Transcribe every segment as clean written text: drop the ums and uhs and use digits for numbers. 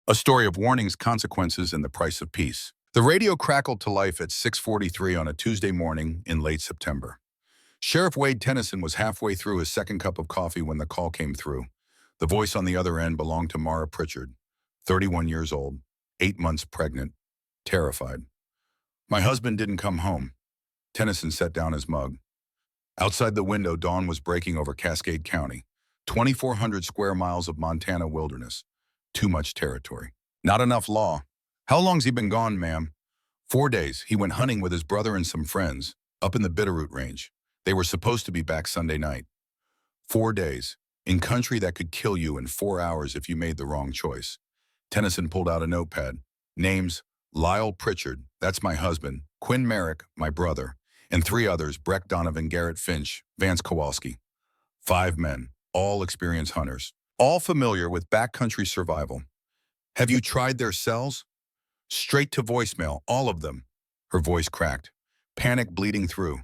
A story of warnings, consequences, and the price of peace. The radio crackled to life at 6:43 on a Tuesday morning in late September. Sheriff Wade Tennyson was halfway through his second cup of coffee when the call came through. The voice on the other end belonged to Mara Pritchard, 31 years old, 8 months pregnant, terrified. "My husband didn't come home." Tennyson set down his mug. Outside the window, dawn was breaking over Cascade County, 2,400 square miles of Montana wilderness. Too much territory. Not enough law. "How long's he been gone, ma'am?" 4 days. He went hunting with his brother and some friends, up in the Bitterroot Range. They were supposed to be back Sunday night. 4 days. In country that could kill you in 4 hours if you made the wrong choice. Tennyson pulled out a notepad. Names: Lyle Pritchard, that's my husband; Quinn Merrick, my brother; and 3 others: Breck Donovan, Garrett Finch, Vance Kowalski. 5 men, all experienced hunters, all familiar with backcountry survival. "Have you tried their cells?" Straight to voicemail, all of them. Her voice cracked, panic bleeding through.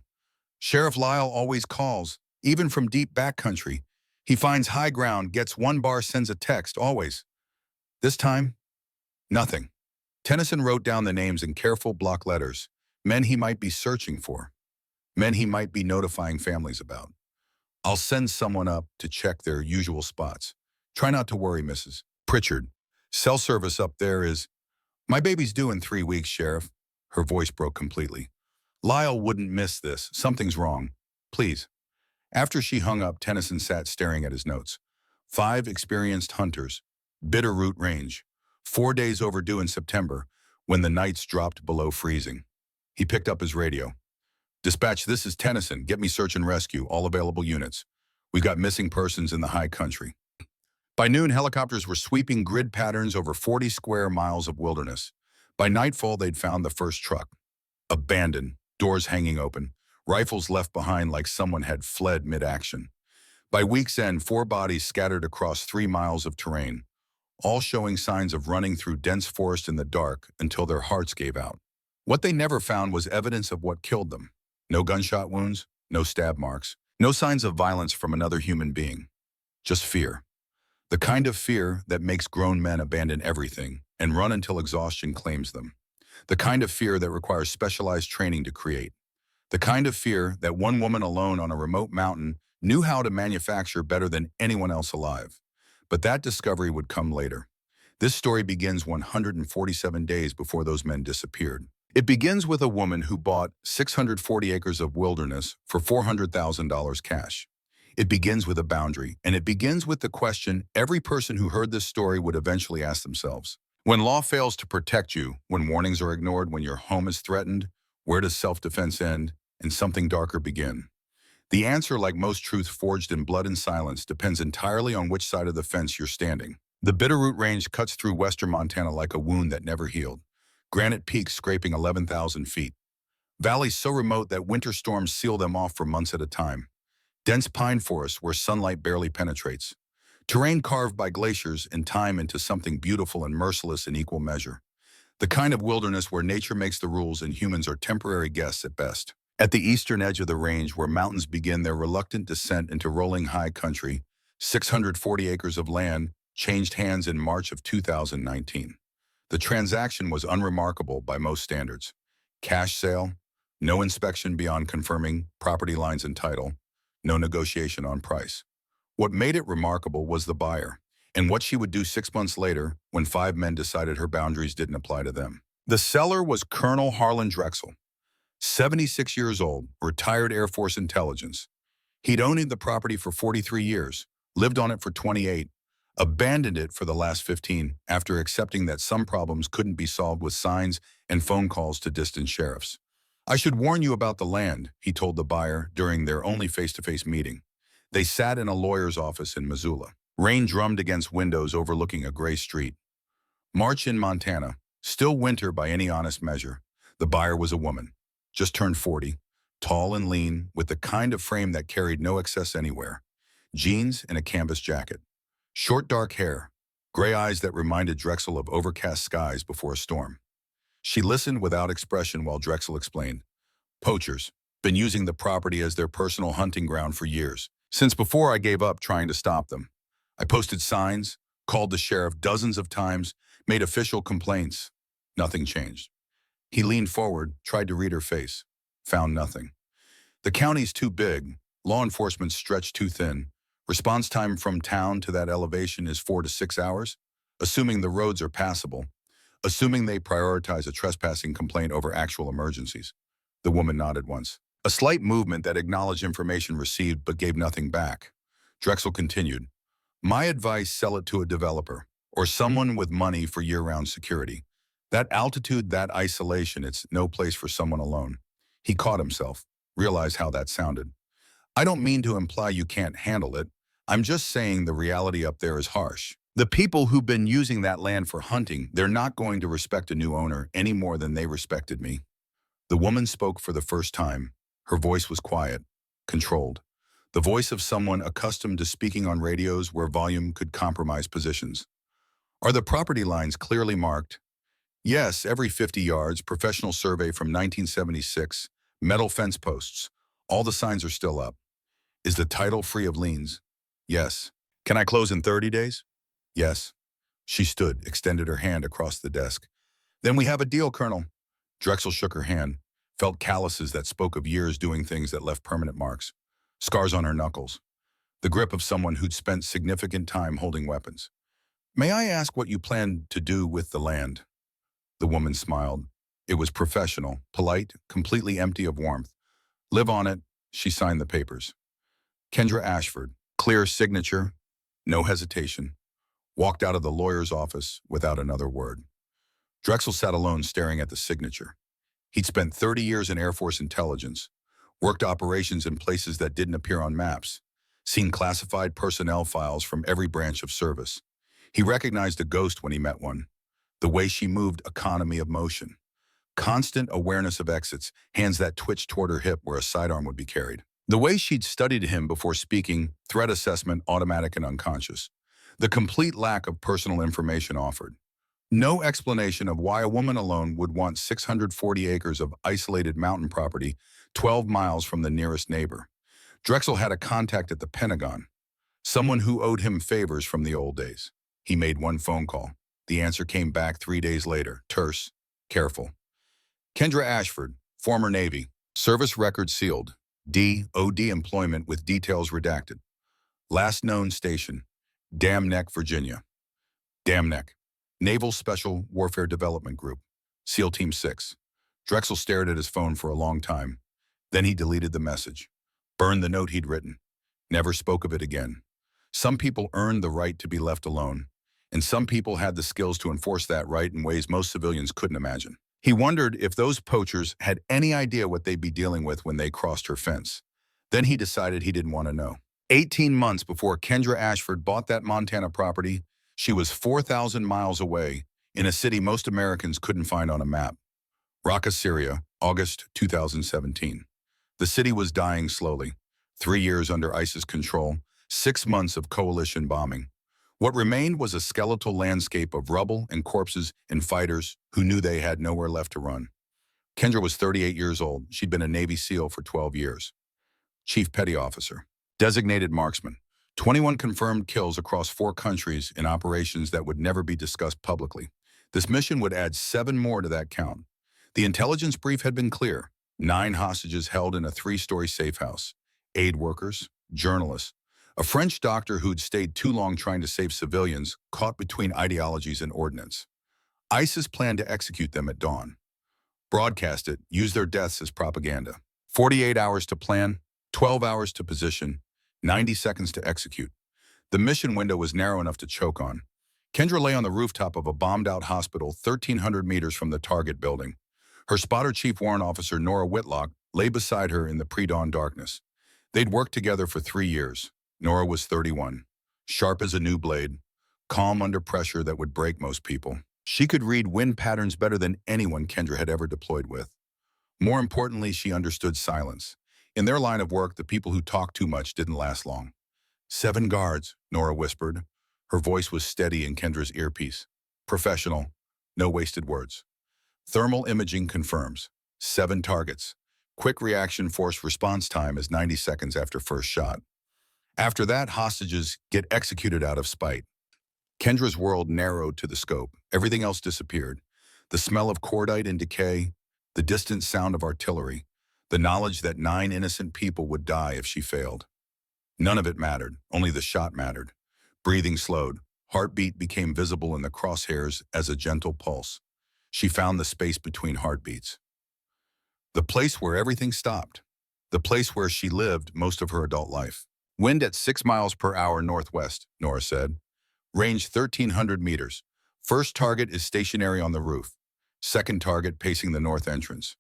"Sheriff Lyle always calls, even from deep backcountry. He finds high ground, gets one bar, sends a text, always. This time, nothing." Tennyson wrote down the names in careful block letters. Men he might be searching for. Men he might be notifying families about. "I'll send someone up to check their usual spots. Try not to worry, Mrs. Pritchard. Cell service up there is—" "My baby's due in 3 weeks, Sheriff." Her voice broke completely. "Lyle wouldn't miss this. Something's wrong. Please." After she hung up, Tennyson sat staring at his notes. 5 experienced hunters. Bitterroot Range. 4 days overdue in September, when the nights dropped below freezing. He picked up his radio. "Dispatch, this is Tennyson. Get me search and rescue, all available units. We've got missing persons in the high country." By noon, helicopters were sweeping grid patterns over 40 square miles of wilderness. By nightfall, they'd found the first truck. Abandoned, doors hanging open, rifles left behind like someone had fled mid-action. By week's end, 4 bodies scattered across 3 miles of terrain, all showing signs of running through dense forest in the dark until their hearts gave out. What they never found was evidence of what killed them. No gunshot wounds, no stab marks, no signs of violence from another human being. Just fear. The kind of fear that makes grown men abandon everything and run until exhaustion claims them. The kind of fear that requires specialized training to create. The kind of fear that one woman alone on a remote mountain knew how to manufacture better than anyone else alive. But that discovery would come later. This story begins 147 days before those men disappeared. It begins with a woman who bought 640 acres of wilderness for $400,000 cash. It begins with a boundary, and it begins with the question every person who heard this story would eventually ask themselves. When law fails to protect you, when warnings are ignored, when your home is threatened, where does self-defense end and something darker begin? The answer, like most truth forged in blood and silence, depends entirely on which side of the fence you're standing. The Bitterroot Range cuts through western Montana like a wound that never healed. Granite peaks scraping 11,000 feet. Valleys so remote that winter storms seal them off for months at a time. Dense pine forests where sunlight barely penetrates. Terrain carved by glaciers and time into something beautiful and merciless in equal measure. The kind of wilderness where nature makes the rules and humans are temporary guests at best. At the eastern edge of the range, where mountains begin their reluctant descent into rolling high country, 640 acres of land changed hands in March of 2019. The transaction was unremarkable by most standards. Cash sale, no inspection beyond confirming property lines and title, no negotiation on price. What made it remarkable was the buyer, and what she would do 6 months later when 5 men decided her boundaries didn't apply to them. The seller was Colonel Harlan Drexel, 76 years old, retired Air Force intelligence. He'd owned the property for 43 years, lived on it for 28, abandoned it for the last 15 after accepting that some problems couldn't be solved with signs and phone calls to distant sheriffs. "I should warn you about the land," he told the buyer during their only face-to-face meeting. They sat in a lawyer's office in Missoula. Rain drummed against windows overlooking a gray street. March in Montana, still winter by any honest measure. The buyer was a woman, just turned 40, tall and lean, with the kind of frame that carried no excess anywhere. Jeans and a canvas jacket. Short dark hair, gray eyes that reminded Drexel of overcast skies before a storm. She listened without expression while Drexel explained. "Poachers. Been using the property as their personal hunting ground for years, since before I gave up trying to stop them. I posted signs, called the sheriff dozens of times, Made official complaints. Nothing changed. He leaned forward, tried to read her face. Found nothing. The county's too big. Law enforcement stretched too thin. Response time from town to that elevation is 4 to 6 hours, assuming the roads are passable, assuming they prioritize a trespassing complaint over actual emergencies. The woman nodded once. A slight movement that acknowledged information received but gave nothing back. Drexel continued. My advice, sell it to a developer or someone with money for year-round security. That altitude, that isolation, it's no place for someone alone. He caught himself, realized how that sounded. I don't mean to imply you can't handle it. I'm just saying the reality up there is harsh. The people who've been using that land for hunting, they're not going to respect a new owner any more than they respected me. The woman spoke for the first time. Her voice was quiet, controlled. The voice of someone accustomed to speaking on radios where volume could compromise positions. Are the property lines clearly marked? Yes, every 50 yards, professional survey from 1976, metal fence posts. All the signs are still up. Is the title free of liens? Yes. Can I close in 30 days? Yes. She stood, extended her hand across the desk. Then we have a deal, Colonel. Drexel shook her hand, felt calluses that spoke of years doing things that left permanent marks. Scars on her knuckles. The grip of someone who'd spent significant time holding weapons. May I ask what you plan to do with the land? The woman smiled. It was professional, polite, completely empty of warmth. Live on it. She signed the papers. Kendra Ashford, clear signature, no hesitation. Walked out of the lawyer's office without another word. Drexel sat alone staring at the signature. He'd spent 30 years in Air Force intelligence, worked operations in places that didn't appear on maps, seen classified personnel files from every branch of service. He recognized a ghost when he met one. The way she moved, economy of motion. Constant awareness of exits, hands that twitched toward her hip where a sidearm would be carried. The way she'd studied him before speaking, threat assessment, automatic and unconscious. The complete lack of personal information offered. No explanation of why a woman alone would want 640 acres of isolated mountain property 12 miles from the nearest neighbor. Drexel had a contact at the Pentagon, someone who owed him favors from the old days. He made one phone call. The answer came back 3 days later, terse, careful. Kendra Ashford, former Navy, service record sealed, DOD employment with details redacted. Last known station, Dam Neck, Virginia. Dam Neck, Naval Special Warfare Development Group, SEAL Team 6. Drexel stared at his phone for a long time. Then he deleted the message, burned the note he'd written, never spoke of it again. Some people earned the right to be left alone, and some people had the skills to enforce that right in ways most civilians couldn't imagine. He wondered if those poachers had any idea what they'd be dealing with when they crossed her fence. Then he decided he didn't want to know. 18 months before Kendra Ashford bought that Montana property, she was 4,000 miles away in a city most Americans couldn't find on a map. Raqqa, Syria, August 2017. The city was dying slowly. 3 years under ISIS control, 6 months of coalition bombing. What remained was a skeletal landscape of rubble and corpses and fighters who knew they had nowhere left to run. Kendra was 38 years old. She'd been a Navy SEAL for 12 years. Chief Petty Officer. Designated marksman. 21 confirmed kills across 4 countries in operations that would never be discussed publicly. This mission would add 7 more to that count. The intelligence brief had been clear. 9 hostages held in a 3-story safe house. Aid workers, journalists, a French doctor who'd stayed too long trying to save civilians, caught between ideologies and ordnance. ISIS planned to execute them at dawn. Broadcast it, use their deaths as propaganda. 48 hours to plan, 12 hours to position, 90 seconds to execute. The mission window was narrow enough to choke on. Kendra lay on the rooftop of a bombed-out hospital 1,300 meters from the target building. Her spotter, Chief Warrant Officer Nora Whitlock, lay beside her in the pre-dawn darkness. They'd worked together for 3 years. Nora was 31, sharp as a new blade, calm under pressure that would break most people. She could read wind patterns better than anyone Kendra had ever deployed with. More importantly, she understood silence. In their line of work, the people who talked too much didn't last long. 7 guards, Nora whispered. Her voice was steady in Kendra's earpiece. Professional, no wasted words. Thermal imaging confirms. 7 targets. Quick reaction force response time is 90 seconds after first shot. After that, hostages get executed out of spite. Kendra's world narrowed to the scope. Everything else disappeared. The smell of cordite and decay, the distant sound of artillery, the knowledge that 9 innocent people would die if she failed. None of it mattered, only the shot mattered. Breathing slowed. Heartbeat became visible in the crosshairs as a gentle pulse. She found the space between heartbeats. The place where everything stopped. The place where she lived most of her adult life. Wind at 6 miles per hour northwest, Nora said. Range 1,300 meters. First target is stationary on the roof. Second target pacing the north entrance.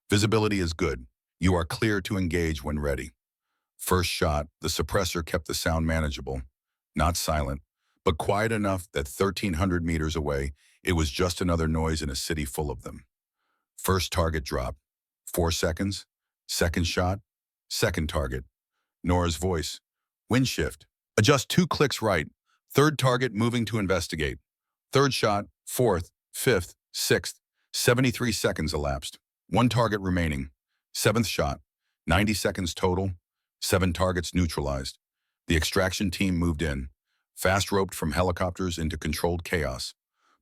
Visibility is good. You are clear to engage when ready. First shot, the suppressor kept the sound manageable. Not silent, but quiet enough that 1,300 meters away, it was just another noise in a city full of them. First target drop. 4 seconds. Second shot. Second target. Nora's voice. Wind shift. Adjust 2 clicks right. Third target moving to investigate. Third shot. Fourth. Fifth. Sixth. 73 seconds elapsed. 1 target remaining. Seventh shot. 90 seconds total. 7 targets neutralized. The extraction team moved in. Fast-roped from helicopters into controlled chaos.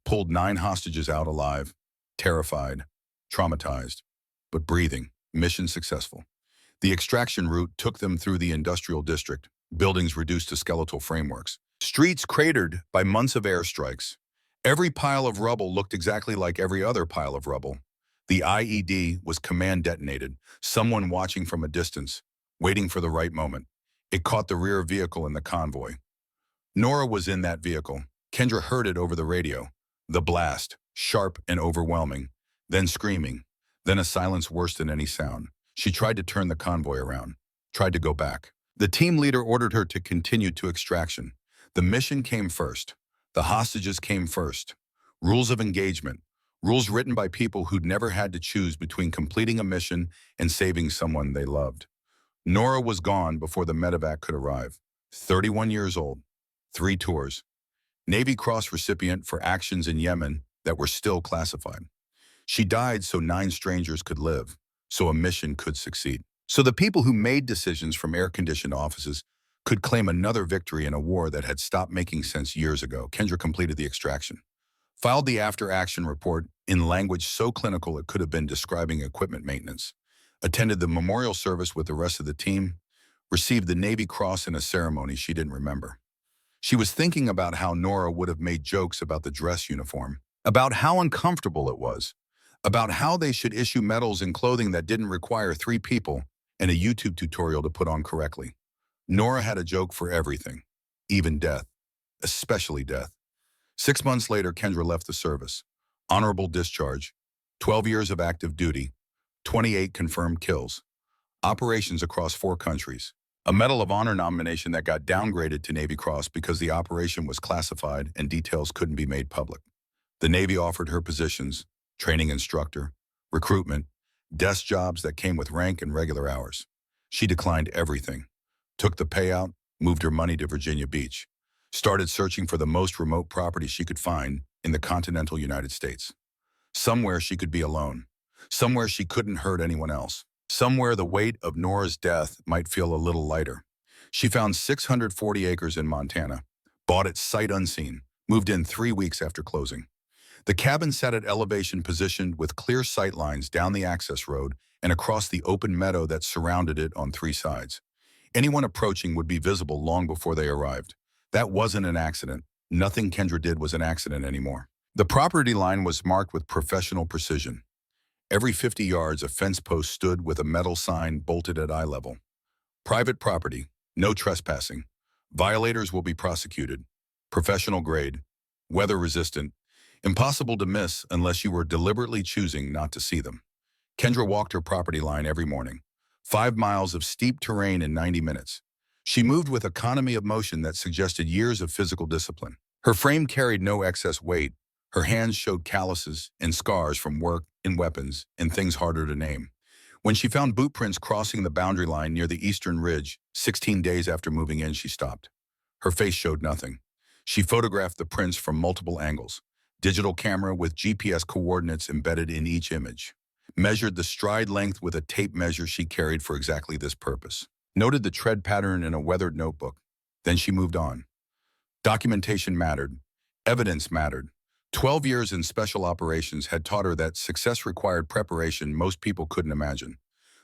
Pulled 9 hostages out alive. Terrified. Traumatized. But breathing. Mission successful. The extraction route took them through the industrial district. Buildings reduced to skeletal frameworks. Streets cratered by months of airstrikes. Every pile of rubble looked exactly like every other pile of rubble. The IED was command detonated, someone watching from a distance, waiting for the right moment. It caught the rear vehicle in the convoy. Nora was in that vehicle. Kendra heard it over the radio. The blast, sharp and overwhelming, then screaming, then a silence worse than any sound. She tried to turn the convoy around, tried to go back. The team leader ordered her to continue to extraction. The mission came first. The hostages came first. Rules of engagement. Rules written by people who'd never had to choose between completing a mission and saving someone they loved. Nora was gone before the medevac could arrive. 31 years old. 3 tours. Navy Cross recipient for actions in Yemen that were still classified. She died so 9 strangers could live, so a mission could succeed. So the people who made decisions from air-conditioned offices could claim another victory in a war that had stopped making sense years ago. Kendra completed the extraction. Filed the after-action report in language so clinical it could have been describing equipment maintenance. Attended the memorial service with the rest of the team. Received the Navy Cross in a ceremony she didn't remember. She was thinking about how Nora would have made jokes about the dress uniform, about how uncomfortable it was, about how they should issue medals in clothing that didn't require 3 people and a YouTube tutorial to put on correctly. Nora had a joke for everything, even death, especially death. 6 months later, Kendra left the service. Honorable discharge, 12 years of active duty, 28 confirmed kills, operations across 4 countries, a Medal of Honor nomination that got downgraded to Navy Cross because the operation was classified and details couldn't be made public. The Navy offered her positions, training instructor, recruitment, desk jobs that came with rank and regular hours. She declined everything, took the payout, moved her money to Virginia Beach, started searching for the most remote property she could find in the continental United States. Somewhere she could be alone, somewhere she couldn't hurt anyone else, somewhere the weight of Nora's death might feel a little lighter. She found 640 acres in Montana, bought it sight unseen, moved in 3 weeks after closing. The cabin sat at elevation positioned with clear sight lines down the access road and across the open meadow that surrounded it on 3 sides. Anyone approaching would be visible long before they arrived. That wasn't an accident. Nothing Kendra did was an accident anymore. The property line was marked with professional precision. Every 50 yards, a fence post stood with a metal sign bolted at eye level. Private property, no trespassing. Violators will be prosecuted. Professional grade, weather resistant, impossible to miss unless you were deliberately choosing not to see them. Kendra walked her property line every morning. 5 miles of steep terrain in 90 minutes. She moved with economy of motion that suggested years of physical discipline. Her frame carried no excess weight. Her hands showed calluses and scars from work and weapons and things harder to name. When she found boot prints crossing the boundary line near the eastern ridge, 16 days after moving in, she stopped. Her face showed nothing. She photographed the prints from multiple angles. Digital camera with GPS coordinates embedded in each image. Measured the stride length with a tape measure she carried for exactly this purpose. Noted the tread pattern in a weathered notebook. Then she moved on. Documentation mattered. Evidence mattered. 12 years in special operations had taught her that success required preparation most people couldn't imagine.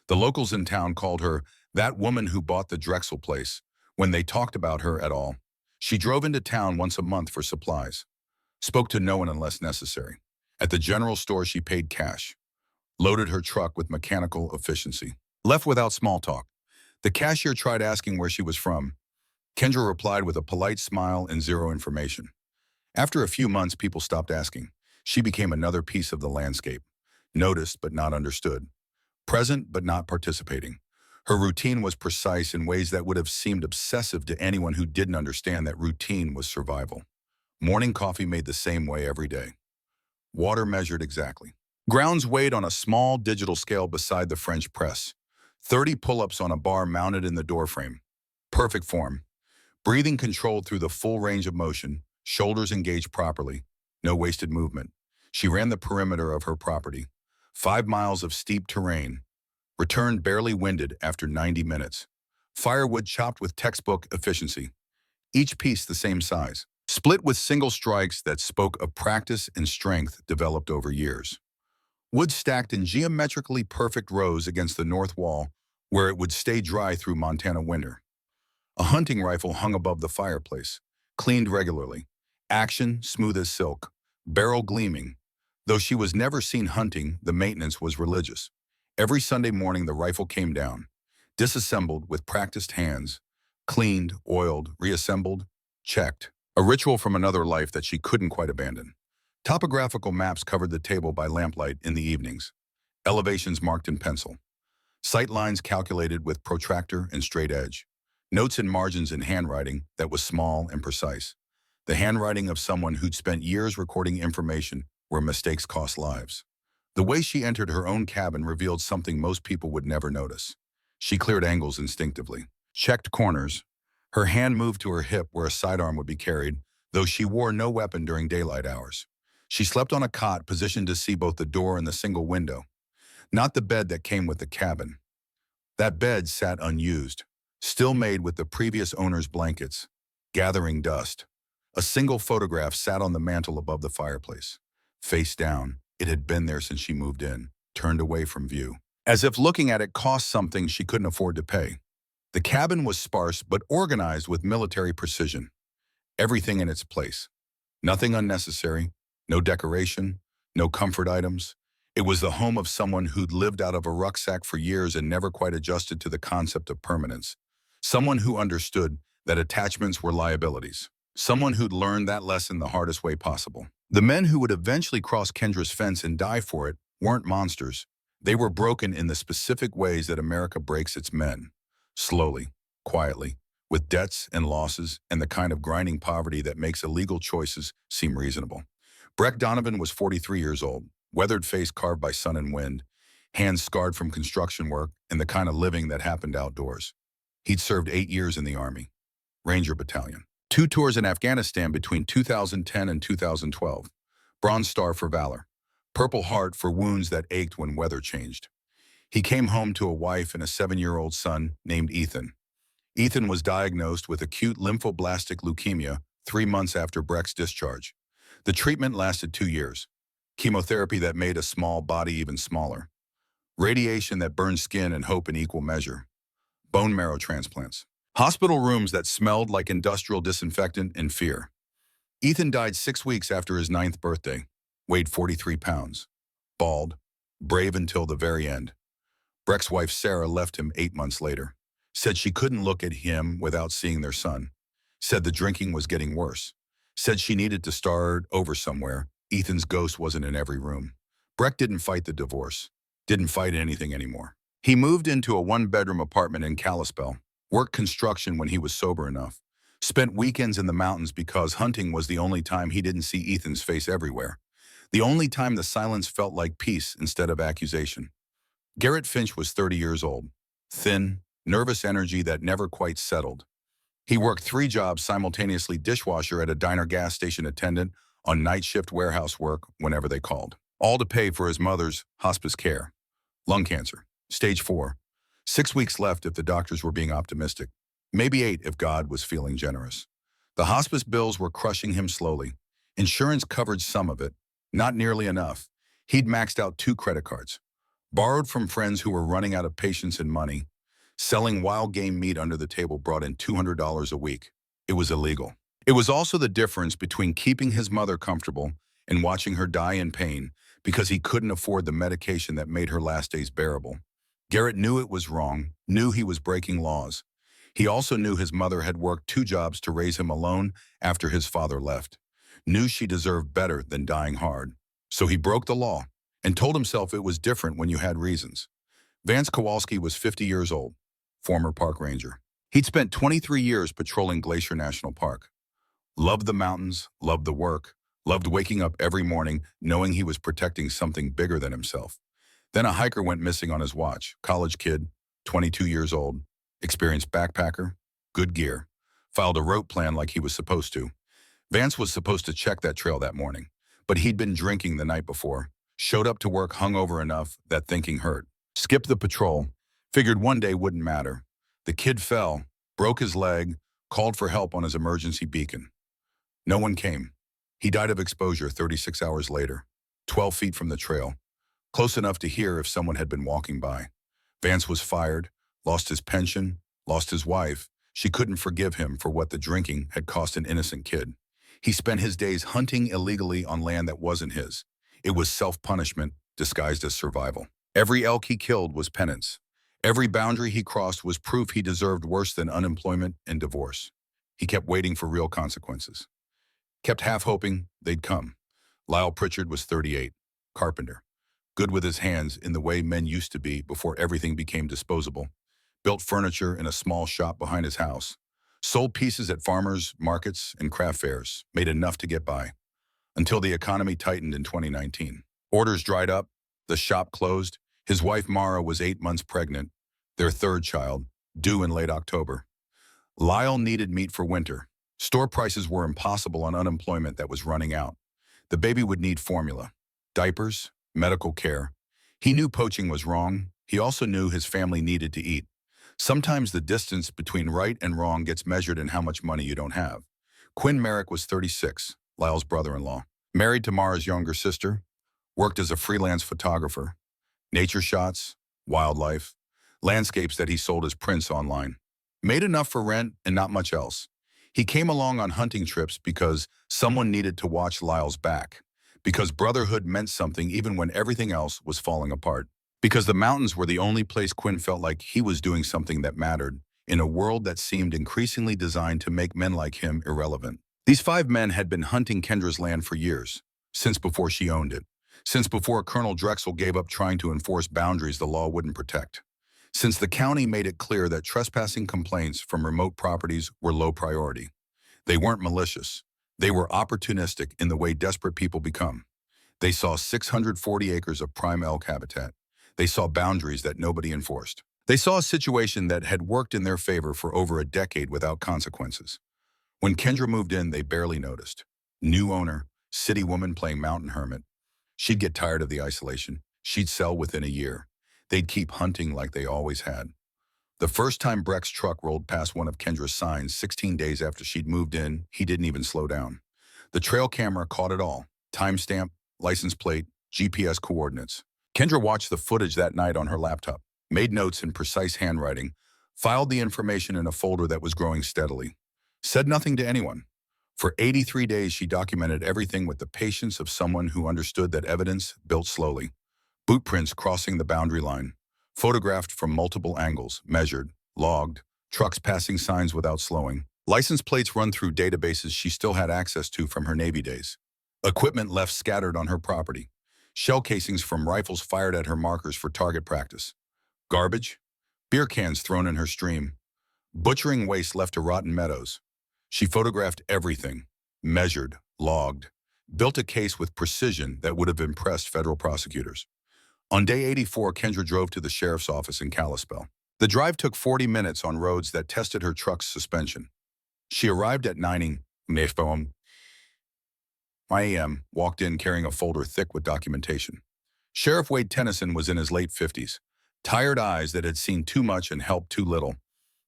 The locals in town called her that woman who bought the Drexel place when they talked about her at all. She drove into town once a month for supplies, spoke to no one unless necessary. At the general store, she paid cash, loaded her truck with mechanical efficiency, left without small talk. The cashier tried asking where she was from. Kendra replied with a polite smile and zero information. After a few months, people stopped asking. She became another piece of the landscape, noticed but not understood, present but not participating. Her routine was precise in ways that would have seemed obsessive to anyone who didn't understand that routine was survival. Morning coffee made the same way every day. Water measured exactly. Grounds weighed on a small digital scale beside the French press. 30 pull-ups on a bar mounted in the doorframe. Perfect form. Breathing controlled through the full range of motion, shoulders engaged properly, no wasted movement. She ran the perimeter of her property. 5 miles of steep terrain. Returned barely winded after 90 minutes. Firewood chopped with textbook efficiency. Each piece the same size. Split with single strikes that spoke of practice and strength developed over years. Wood stacked in geometrically perfect rows against the north wall where it would stay dry through Montana winter. A hunting rifle hung above the fireplace, cleaned regularly. Action smooth as silk, barrel gleaming. Though she was never seen hunting, the maintenance was religious. Every Sunday morning the rifle came down, disassembled with practiced hands, cleaned, oiled, reassembled, checked. A ritual from another life that she couldn't quite abandon. Topographical maps covered the table by lamplight in the evenings. Elevations marked in pencil. Sight lines calculated with protractor and straight edge. Notes and margins in handwriting that was small and precise. The handwriting of someone who'd spent years recording information where mistakes cost lives. The way she entered her own cabin revealed something most people would never notice. She cleared angles instinctively, checked corners. Her hand moved to her hip where a sidearm would be carried, though she wore no weapon during daylight hours. She slept on a cot positioned to see both the door and the single window, not the bed that came with the cabin. That bed sat unused, still made with the previous owner's blankets, gathering dust. A single photograph sat on the mantel above the fireplace. Face down, it had been there since she moved in, turned away from view, as if looking at it cost something she couldn't afford to pay. The cabin was sparse but organized with military precision. Everything in its place. Nothing unnecessary, no decoration, no comfort items. It was the home of someone who'd lived out of a rucksack for years and never quite adjusted to the concept of permanence. Someone who understood that attachments were liabilities. Someone who'd learned that lesson the hardest way possible. The men who would eventually cross Kendra's fence and die for it weren't monsters. They were broken in the specific ways that America breaks its men. Slowly, quietly, with debts and losses and the kind of grinding poverty that makes illegal choices seem reasonable. Breck Donovan was 43 years old, weathered face carved by sun and wind, hands scarred from construction work and the kind of living that happened outdoors. He'd served 8 years in the Army, Ranger Battalion. 2 tours in Afghanistan between 2010 and 2012. Bronze Star for valor. Purple Heart for wounds that ached when weather changed. He came home to a wife and a 7-year-old son named Ethan. Ethan was diagnosed with acute lymphoblastic leukemia 3 months after Breck's discharge. The treatment lasted 2 years. Chemotherapy that made a small body even smaller. Radiation that burned skin and hope in equal measure. Bone marrow transplants. Hospital rooms that smelled like industrial disinfectant and fear. Ethan died 6 weeks after his 9th birthday, weighed 43 pounds. Bald, brave until the very end. Breck's wife Sarah left him 8 months later. Said she couldn't look at him without seeing their son. Said the drinking was getting worse. Said she needed to start over somewhere. Ethan's ghost wasn't in every room. Breck didn't fight the divorce. Didn't fight anything anymore. He moved into a 1-bedroom apartment in Kalispell. Worked construction when he was sober enough. Spent weekends in the mountains because hunting was the only time he didn't see Ethan's face everywhere. The only time the silence felt like peace instead of accusation. Garrett Finch was 30 years old. Thin, nervous energy that never quite settled. He worked 3 jobs simultaneously: dishwasher at a diner, gas station attendant, on night shift warehouse work whenever they called. All to pay for his mother's hospice care. Lung cancer, stage 4. 6 weeks left if the doctors were being optimistic. Maybe 8 if God was feeling generous. The hospice bills were crushing him slowly. Insurance covered some of it, not nearly enough. He'd maxed out 2 credit cards, borrowed from friends who were running out of patience and money. Selling wild game meat under the table brought in $200 a week. It was illegal. It was also the difference between keeping his mother comfortable and watching her die in pain because he couldn't afford the medication that made her last days bearable. Garrett knew it was wrong, knew he was breaking laws. He also knew his mother had worked 2 jobs to raise him alone after his father left. Knew she deserved better than dying hard. So he broke the law and told himself it was different when you had reasons. Vance Kowalski was 50 years old, former park ranger. He'd spent 23 years patrolling Glacier National Park. Loved the mountains, loved the work, loved waking up every morning knowing he was protecting something bigger than himself. Then a hiker went missing on his watch. College kid, 22 years old, experienced backpacker, good gear, filed a route plan like he was supposed to. Vance was supposed to check that trail that morning, but he'd been drinking the night before, showed up to work hungover enough that thinking hurt. Skipped the patrol, figured one day wouldn't matter. The kid fell, broke his leg, called for help on his emergency beacon. No one came. He died of exposure 36 hours later, 12 feet from the trail, close enough to hear if someone had been walking by. Vance was fired, lost his pension, lost his wife. She couldn't forgive him for what the drinking had cost an innocent kid. He spent his days hunting illegally on land that wasn't his. It was self-punishment disguised as survival. Every elk he killed was penance. Every boundary he crossed was proof he deserved worse than unemployment and divorce. He kept waiting for real consequences. Kept half hoping they'd come. Lyle Pritchard was 38, carpenter, good with his hands in the way men used to be before everything became disposable. Built furniture in a small shop behind his house. Sold pieces at farmers, markets, and craft fairs, made enough to get by. Until the economy tightened in 2019. Orders dried up, the shop closed. His wife Mara was 8 months pregnant, their 3rd child, due in late October. Lyle needed meat for winter. Store prices were impossible on unemployment that was running out. The baby would need formula, diapers, medical care. He knew poaching was wrong. He also knew his family needed to eat. Sometimes the distance between right and wrong gets measured in how much money you don't have. Quinn Merrick was 36, Lyle's brother-in-law. Married to Mara's younger sister, worked as a freelance photographer. Nature shots, wildlife, landscapes that he sold as prints online. Made enough for rent and not much else. He came along on hunting trips because someone needed to watch Lyle's back. Because brotherhood meant something even when everything else was falling apart. Because the mountains were the only place Quinn felt like he was doing something that mattered in a world that seemed increasingly designed to make men like him irrelevant. These 5 men had been hunting Kendra's land for years, since before she owned it. Since before Colonel Drexel gave up trying to enforce boundaries the law wouldn't protect. Since the county made it clear that trespassing complaints from remote properties were low priority. They weren't malicious. They were opportunistic in the way desperate people become. They saw 640 acres of prime elk habitat. They saw boundaries that nobody enforced. They saw a situation that had worked in their favor for over a decade without consequences. When Kendra moved in, they barely noticed. New owner, city woman playing mountain hermit. She'd get tired of the isolation. She'd sell within a year. They'd keep hunting like they always had. The first time Breck's truck rolled past one of Kendra's signs 16 days after she'd moved in, he didn't even slow down. The trail camera caught it all. Timestamp, license plate, GPS coordinates. Kendra watched the footage that night on her laptop, made notes in precise handwriting, filed the information in a folder that was growing steadily. Said nothing to anyone. For 83 days, she documented everything with the patience of someone who understood that evidence built slowly. Boot prints crossing the boundary line, photographed from multiple angles, measured, logged, trucks passing signs without slowing, license plates run through databases she still had access to from her Navy days, equipment left scattered on her property, shell casings from rifles fired at her markers for target practice, garbage, beer cans thrown in her stream, butchering waste left to rotten meadows. She photographed everything, measured, logged, built a case with precision that would have impressed federal prosecutors. On day 84, Kendra drove to the sheriff's office in Kalispell. The drive took 40 minutes on roads that tested her truck's suspension. She arrived at 9 a.m., walked in carrying a folder thick with documentation. Sheriff Wade Tennyson was in his late 50s, tired eyes that had seen too much and helped too little.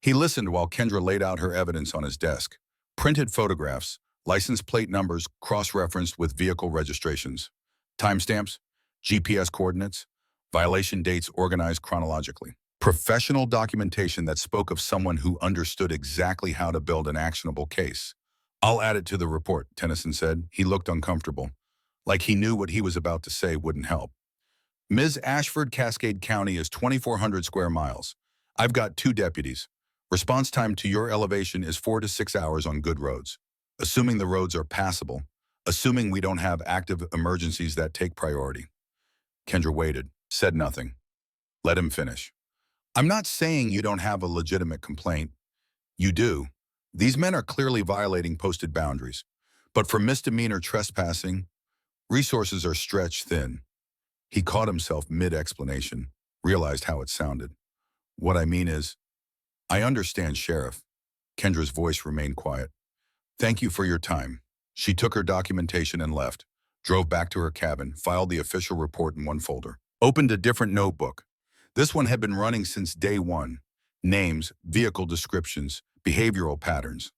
He listened while Kendra laid out her evidence on his desk. Printed photographs, License plate numbers cross-referenced with vehicle registrations. Timestamps, GPS coordinates, violation dates organized chronologically. Professional documentation that spoke of someone who understood exactly how to build an actionable case. I'll add it to the report, Tennyson said. He looked uncomfortable, like he knew what he was about to say wouldn't help. Ms. Ashford, Cascade County is 2,400 square miles. I've got 2 deputies. Response time to your elevation is 4 to 6 hours on good roads. Assuming the roads are passable, assuming we don't have active emergencies that take priority. Kendra waited, said nothing. Let him finish. I'm not saying you don't have a legitimate complaint. You do. These men are clearly violating posted boundaries. But for misdemeanor trespassing, resources are stretched thin. He caught himself mid-explanation, realized how it sounded. What I mean is, I understand, Sheriff. Kendra's voice remained quiet. Thank you for your time. She took her documentation and left, drove back to her cabin, filed the official report in one folder, opened a different notebook. This one had been running since day one. Names, vehicle descriptions, behavioral patterns,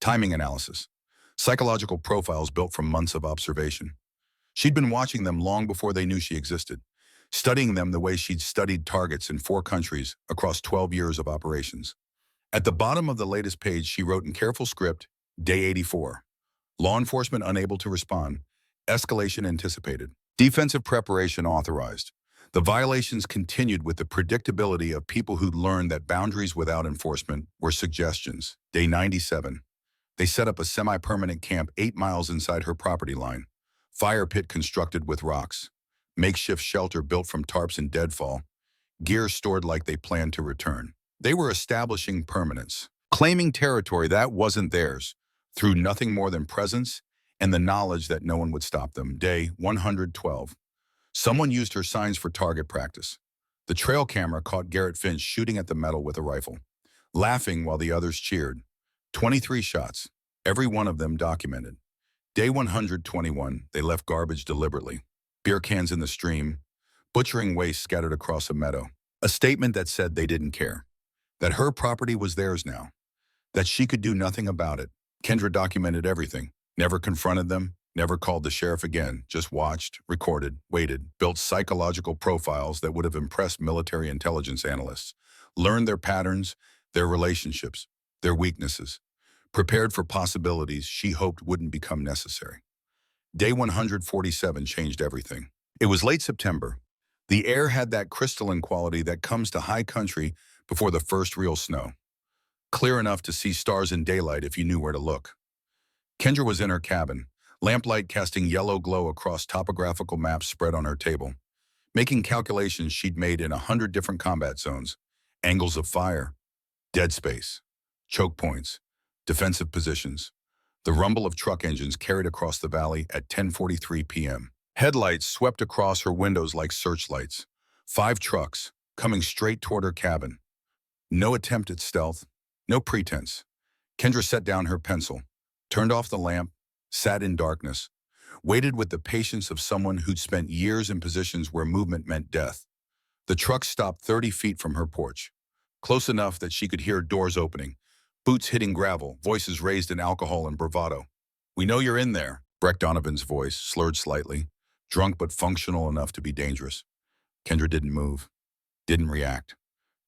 timing analysis, psychological profiles built from months of observation. She'd been watching them long before they knew she existed, studying them the way she'd studied targets in 4 countries across 12 years of operations. At the bottom of the latest page, she wrote in careful script, Day 84. Law enforcement unable to respond. Escalation anticipated. Defensive preparation authorized. The violations continued with the predictability of people who'd learned that boundaries without enforcement were suggestions. Day 97. They set up a semi-permanent camp 8 miles inside her property line. Fire pit constructed with rocks. Makeshift shelter built from tarps and deadfall. Gear stored like they planned to return. They were establishing permanence, claiming territory that wasn't theirs, through nothing more than presence and the knowledge that no one would stop them. Day 112. Someone used her signs for target practice. The trail camera caught Garrett Finch shooting at the metal with a rifle, laughing while the others cheered. 23 shots, every one of them documented. Day 121, they left garbage deliberately. Beer cans in the stream, butchering waste scattered across a meadow. A statement that said they didn't care, that her property was theirs now, that she could do nothing about it. Kendra documented everything, never confronted them, never called the sheriff again, just watched, recorded, waited, built psychological profiles that would have impressed military intelligence analysts, learned their patterns, their relationships, their weaknesses, prepared for possibilities she hoped wouldn't become necessary. Day 147 changed everything. It was late September. The air had that crystalline quality that comes to high country before the first real snow. Clear enough to see stars in daylight if you knew where to look. Kendra was in her cabin, lamplight casting yellow glow across topographical maps spread on her table, making calculations she'd made in 100 different combat zones, angles of fire, dead space, choke points, defensive positions. The rumble of truck engines carried across the valley at 10:43 p.m. Headlights swept across her windows like searchlights. 5 trucks, coming straight toward her cabin. No attempt at stealth, no pretense. Kendra set down her pencil, turned off the lamp, sat in darkness, waited with the patience of someone who'd spent years in positions where movement meant death. The truck stopped 30 feet from her porch, close enough that she could hear doors opening, boots hitting gravel, voices raised in alcohol and bravado. "We know you're in there," Breck Donovan's voice slurred slightly, drunk but functional enough to be dangerous. Kendra didn't move, didn't react.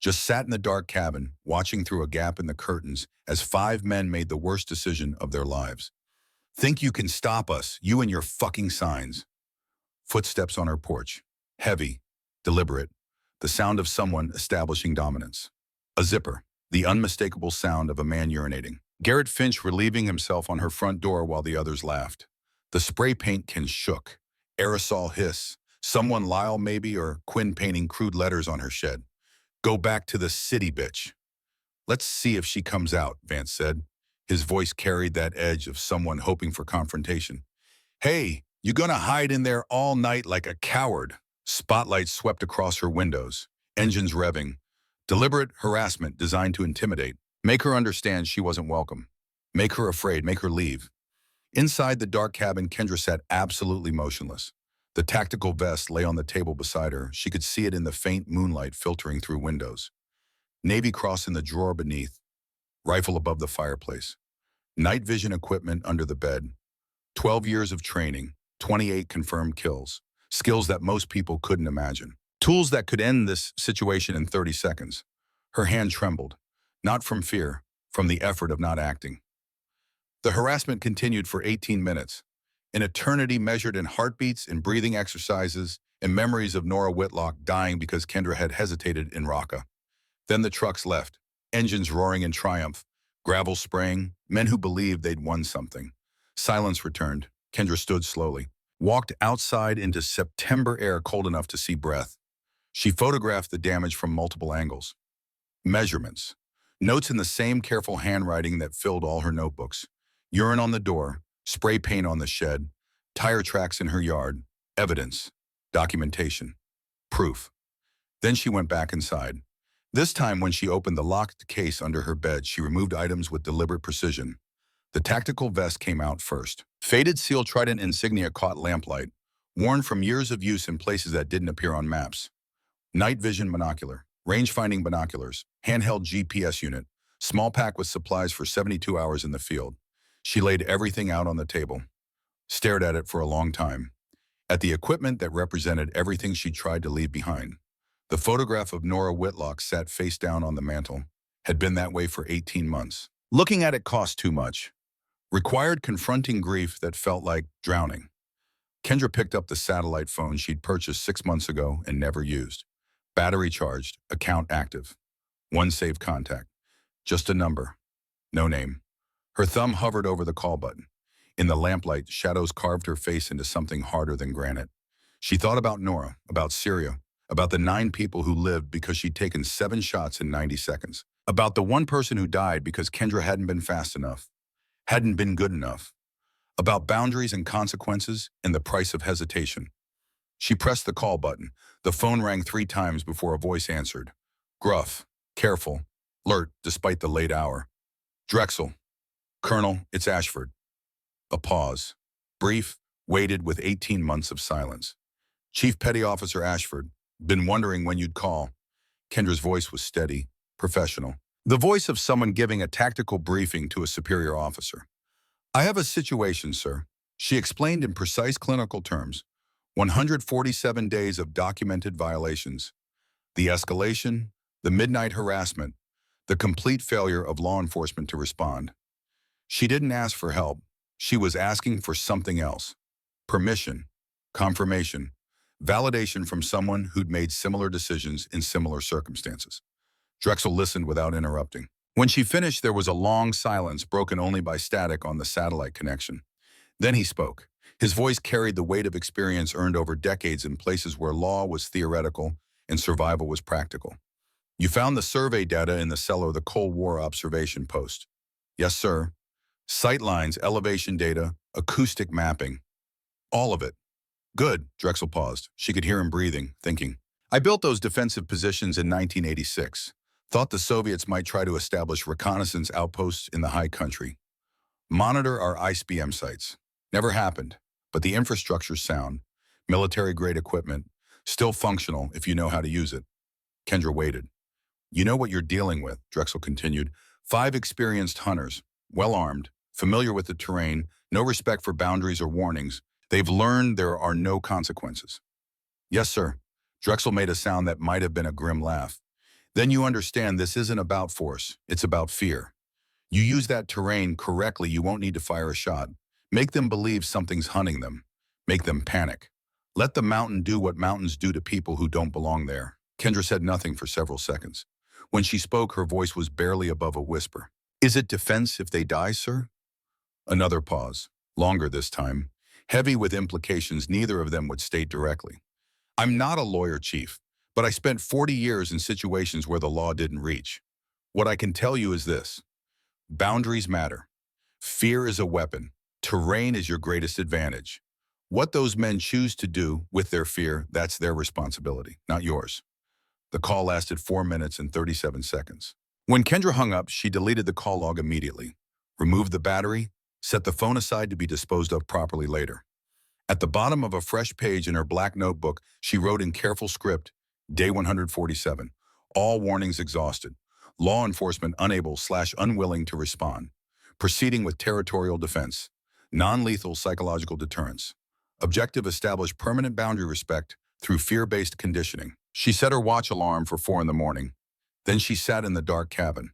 Just sat in the dark cabin, watching through a gap in the curtains as 5 men made the worst decision of their lives. "Think you can stop us, you and your fucking signs." Footsteps on her porch. Heavy, deliberate, the sound of someone establishing dominance. A zipper, the unmistakable sound of a man urinating. Garrett Finch relieving himself on her front door while the others laughed. The spray paint can shook. Aerosol hiss. Someone, Lyle maybe, or Quinn painting crude letters on her shed. "Go back to the city, bitch." "Let's see if she comes out," Vance said. His voice carried that edge of someone hoping for confrontation. "Hey, you gonna hide in there all night like a coward?" Spotlights swept across her windows, engines revving. Deliberate harassment designed to intimidate. Make her understand she wasn't welcome. Make her afraid, make her leave. Inside the dark cabin, Kendra sat absolutely motionless. The tactical vest lay on the table beside her. She could see it in the faint moonlight filtering through windows. Navy Cross in the drawer beneath. Rifle above the fireplace. Night vision equipment under the bed. 12 years of training. 28 confirmed kills. Skills that most people couldn't imagine. Tools that could end this situation in 30 seconds. Her hand trembled. Not from fear, from the effort of not acting. The harassment continued for 18 minutes. An eternity measured in heartbeats and breathing exercises and memories of Nora Whitlock dying because Kendra had hesitated in Raqqa. Then the trucks left, engines roaring in triumph, gravel spraying, men who believed they'd won something. Silence returned. Kendra stood slowly, walked outside into September air cold enough to see breath. She photographed the damage from multiple angles. Measurements. Notes in the same careful handwriting that filled all her notebooks. Urine on the door, spray paint on the shed, tire tracks in her yard, evidence, documentation, proof. Then she went back inside. This time when she opened the locked case under her bed, she removed items with deliberate precision. The tactical vest came out first. Faded seal trident insignia caught lamplight, worn from years of use in places that didn't appear on maps. Night vision monocular, range-finding binoculars, handheld GPS unit, small pack with supplies for 72 hours in the field. She laid everything out on the table, stared at it for a long time, at the equipment that represented everything she tried to leave behind. The photograph of Nora Whitlock sat face down on the mantel, had been that way for 18 months. Looking at it cost too much. Required confronting grief that felt like drowning. Kendra picked up the satellite phone she'd purchased 6 months ago and never used. Battery charged, account active. One saved contact. Just a number. No name. Her thumb hovered over the call button. In the lamplight, shadows carved her face into something harder than granite. She thought about Nora, about Syria, about the 9 people who lived because she'd taken 7 shots in 90 seconds. About the 1 person who died because Kendra hadn't been fast enough, hadn't been good enough. About boundaries and consequences and the price of hesitation. She pressed the call button. The phone rang 3 times before a voice answered. Gruff, careful, alert despite the late hour. Drexel. Colonel, it's Ashford. A pause. Brief, waited with 18 months of silence. Chief Petty Officer Ashford. Been wondering when you'd call. Kendra's voice was steady, professional. The voice of someone giving a tactical briefing to a superior officer. I have a situation, sir. She explained in precise clinical terms. 147 days of documented violations. The escalation, the midnight harassment, the complete failure of law enforcement to respond. She didn't ask for help. She was asking for something else. Permission, confirmation, validation from someone who'd made similar decisions in similar circumstances. Drexel listened without interrupting. When she finished, there was a long silence broken only by static on the satellite connection. Then he spoke. His voice carried the weight of experience earned over decades in places where law was theoretical and survival was practical. You found the survey data in the cellar of the Cold War observation post. Yes, sir. Sight lines, elevation data, acoustic mapping. All of it. Good, Drexel paused. She could hear him breathing, thinking. I built those defensive positions in 1986. Thought the Soviets might try to establish reconnaissance outposts in the high country. Monitor our ICBM sites. Never happened, but the infrastructure's sound. Military-grade equipment. Still functional if you know how to use it. Kendra waited. You know what you're dealing with, Drexel continued. 5 experienced hunters, well-armed, familiar with the terrain, no respect for boundaries or warnings. They've learned there are no consequences. Yes, sir. Drexel made a sound that might have been a grim laugh. Then you understand this isn't about force, it's about fear. You use that terrain correctly, you won't need to fire a shot. Make them believe something's hunting them. Make them panic. Let the mountain do what mountains do to people who don't belong there. Kendra said nothing for several seconds. When she spoke, her voice was barely above a whisper. Is it defense if they die, sir? Another pause, longer this time, heavy with implications neither of them would state directly. I'm not a lawyer, Chief, but I spent 40 years in situations where the law didn't reach. What I can tell you is this. Boundaries matter. Fear is a weapon. Terrain is your greatest advantage. What those men choose to do with their fear, that's their responsibility, not yours. The call lasted 4 minutes and 37 seconds. When Kendra hung up, she deleted the call log immediately, removed the battery, set the phone aside to be disposed of properly later. At the bottom of a fresh page in her black notebook, she wrote in careful script, Day 147, all warnings exhausted, law enforcement unable/unwilling to respond. Proceeding with territorial defense. Non-lethal psychological deterrence. Objective: establish permanent boundary respect through fear-based conditioning. She set her watch alarm for 4 in the morning. Then she sat in the dark cabin.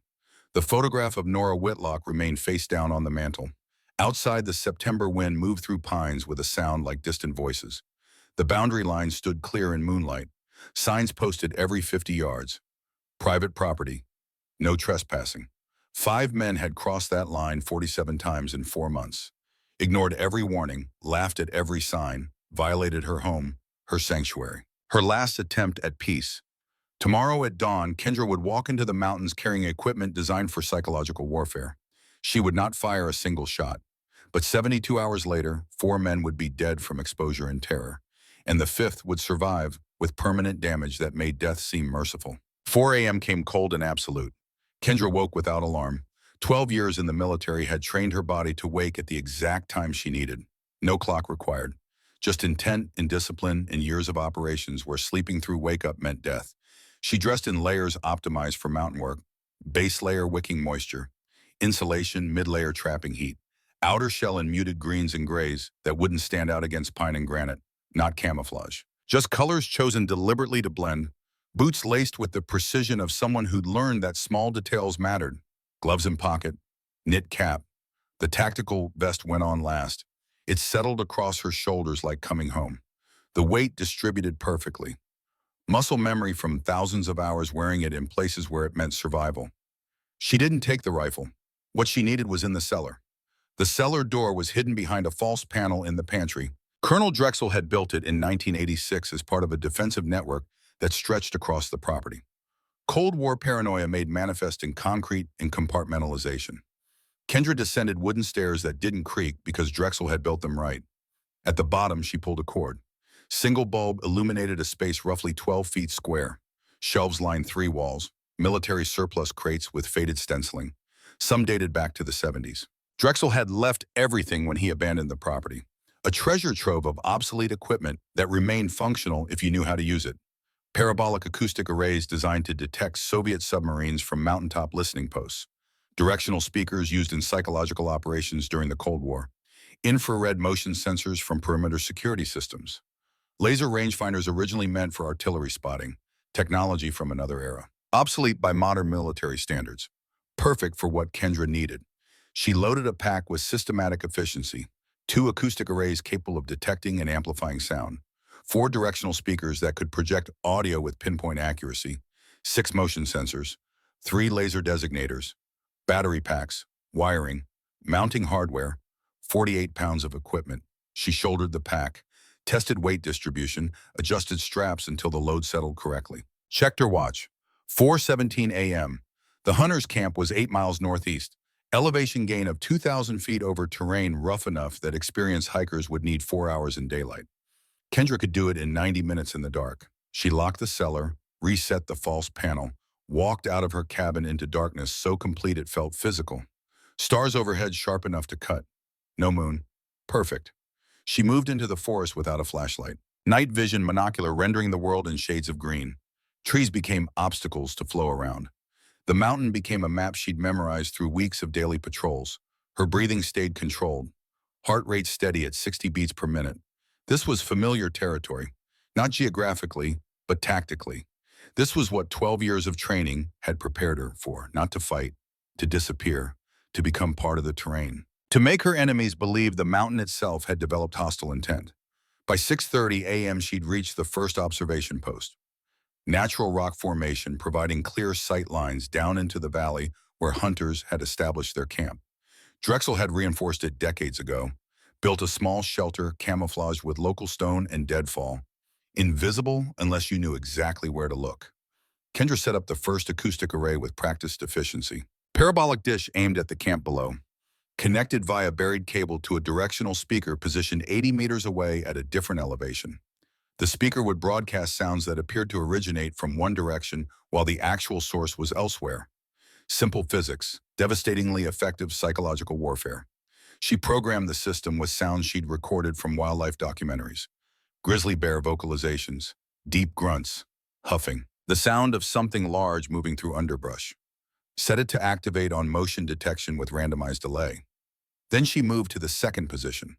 The photograph of Nora Whitlock remained face down on the mantel. Outside, the September wind moved through pines with a sound like distant voices. The boundary line stood clear in moonlight. Signs posted every 50 yards. Private property. No trespassing. 5 men had crossed that line 47 times in 4 months. Ignored every warning, laughed at every sign, violated her home, her sanctuary. Her last attempt at peace. Tomorrow at dawn, Kendra would walk into the mountains carrying equipment designed for psychological warfare. She would not fire a single shot. But 72 hours later, 4 men would be dead from exposure and terror. And the 5th would survive with permanent damage that made death seem merciful. 4 a.m. came cold and absolute. Kendra woke without alarm. 12 years in the military had trained her body to wake at the exact time she needed. No clock required. Just intent and discipline and years of operations where sleeping through wake-up meant death. She dressed in layers optimized for mountain work. Base layer wicking moisture. Insulation, mid-layer trapping heat. Outer shell in muted greens and grays that wouldn't stand out against pine and granite. Not camouflage. Just colors chosen deliberately to blend. Boots laced with the precision of someone who'd learned that small details mattered. Gloves in pocket. Knit cap. The tactical vest went on last. It settled across her shoulders like coming home. The weight distributed perfectly. Muscle memory from thousands of hours wearing it in places where it meant survival. She didn't take the rifle. What she needed was in the cellar. The cellar door was hidden behind a false panel in the pantry. Colonel Drexel had built it in 1986 as part of a defensive network that stretched across the property. Cold War paranoia made manifest in concrete and compartmentalization. Kendra descended wooden stairs that didn't creak because Drexel had built them right. At the bottom, she pulled a cord. Single bulb illuminated a space roughly 12 feet square. Shelves lined 3 walls, military surplus crates with faded stenciling. Some dated back to the 70s. Drexel had left everything when he abandoned the property. A treasure trove of obsolete equipment that remained functional if you knew how to use it. Parabolic acoustic arrays designed to detect Soviet submarines from mountaintop listening posts. Directional speakers used in psychological operations during the Cold War. Infrared motion sensors from perimeter security systems. Laser rangefinders originally meant for artillery spotting, technology from another era. Obsolete by modern military standards. Perfect for what Kendra needed. She loaded a pack with systematic efficiency. 2 acoustic arrays capable of detecting and amplifying sound. 4 directional speakers that could project audio with pinpoint accuracy. 6 motion sensors. 3 laser designators. Battery packs. Wiring. Mounting hardware. 48 pounds of equipment. She shouldered the pack. Tested weight distribution, adjusted straps until the load settled correctly. Checked her watch. 4:17 a.m. The hunter's camp was 8 miles northeast. Elevation gain of 2,000 feet over terrain rough enough that experienced hikers would need 4 hours in daylight. Kendra could do it in 90 minutes in the dark. She locked the cellar, reset the false panel, walked out of her cabin into darkness so complete it felt physical. Stars overhead sharp enough to cut. No moon. Perfect. She moved into the forest without a flashlight. Night vision monocular rendering the world in shades of green. Trees became obstacles to flow around. The mountain became a map she'd memorized through weeks of daily patrols. Her breathing stayed controlled. Heart rate steady at 60 beats per minute. This was familiar territory, not geographically, but tactically. This was what 12 years of training had prepared her for, not to fight, to disappear, to become part of the terrain. To make her enemies believe the mountain itself had developed hostile intent. By 6:30 a.m. she'd reached the first observation post. Natural rock formation providing clear sight lines down into the valley where hunters had established their camp. Drexel had reinforced it decades ago, built a small shelter camouflaged with local stone and deadfall, invisible unless you knew exactly where to look. Kendra set up the first acoustic array with practiced efficiency. Parabolic dish aimed at the camp below. Connected via buried cable to a directional speaker positioned 80 meters away at a different elevation. The speaker would broadcast sounds that appeared to originate from one direction while the actual source was elsewhere. Simple physics, devastatingly effective psychological warfare. She programmed the system with sounds she'd recorded from wildlife documentaries. Grizzly bear vocalizations, deep grunts, huffing, the sound of something large moving through underbrush. Set it to activate on motion detection with randomized delay. Then she moved to the second position.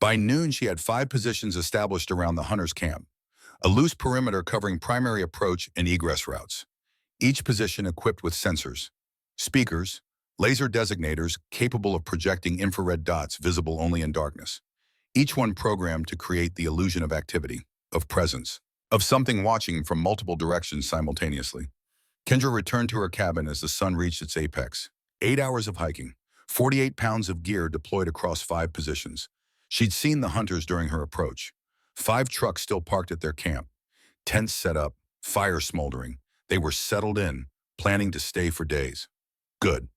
By noon, she had 5 positions established around the hunter's camp, a loose perimeter covering primary approach and egress routes. Each position equipped with sensors, speakers, laser designators capable of projecting infrared dots visible only in darkness. Each one programmed to create the illusion of activity, of presence, of something watching from multiple directions simultaneously. Kendra returned to her cabin as the sun reached its apex. 8 hours of hiking, 48 pounds of gear deployed across 5 positions. She'd seen the hunters during her approach. 5 trucks still parked at their camp, tents set up, fire smoldering. They were settled in, planning to stay for days. Good.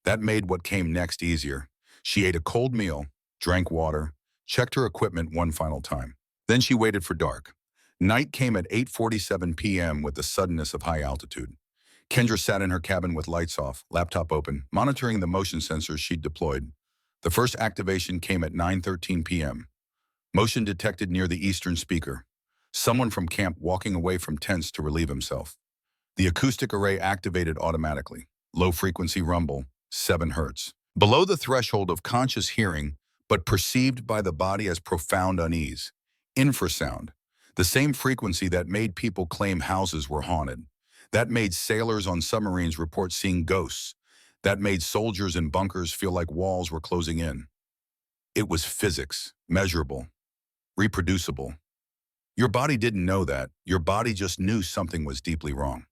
That made what came next easier. She ate a cold meal, drank water, checked her equipment one final time. Then she waited for dark. Night came at 8:47 p.m. with the suddenness of high altitude. Kendra sat in her cabin with lights off, laptop open, monitoring the motion sensors she'd deployed. The first activation came at 9:13 p.m. Motion detected near the eastern speaker. Someone from camp walking away from tents to relieve himself. The acoustic array activated automatically. Low-frequency rumble, 7 Hz. Below the threshold of conscious hearing, but perceived by the body as profound unease. Infrasound, the same frequency that made people claim houses were haunted. That made sailors on submarines report seeing ghosts. That made soldiers in bunkers feel like walls were closing in. It was physics, measurable, reproducible. Your body didn't know that. Your body just knew something was deeply wrong.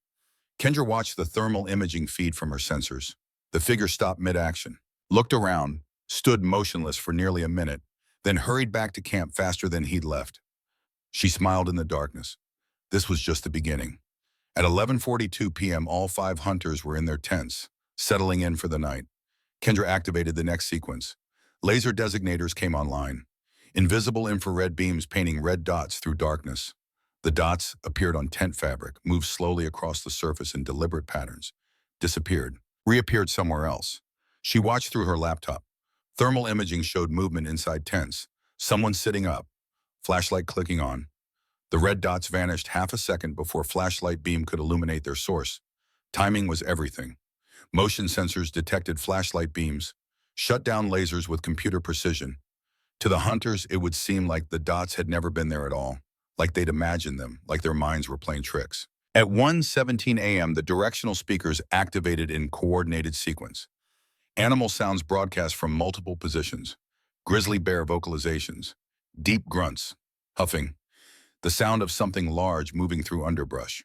Kendra watched the thermal imaging feed from her sensors. The figure stopped mid-action, looked around, stood motionless for nearly a minute, then hurried back to camp faster than he'd left. She smiled in the darkness. This was just the beginning. At 11:42 p.m., all 5 hunters were in their tents, settling in for the night. Kendra activated the next sequence. Laser designators came online. Invisible infrared beams painting red dots through darkness. The dots appeared on tent fabric, moved slowly across the surface in deliberate patterns, disappeared, reappeared somewhere else. She watched through her laptop. Thermal imaging showed movement inside tents, someone sitting up, flashlight clicking on. The red dots vanished half a second before flashlight beam could illuminate their source. Timing was everything. Motion sensors detected flashlight beams, shut down lasers with computer precision. To the hunters, it would seem like the dots had never been there at all, like they'd imagined them, like their minds were playing tricks. At 1:17 a.m., the directional speakers activated in coordinated sequence. Animal sounds broadcast from multiple positions. Grizzly bear vocalizations, deep grunts, huffing, the sound of something large moving through underbrush.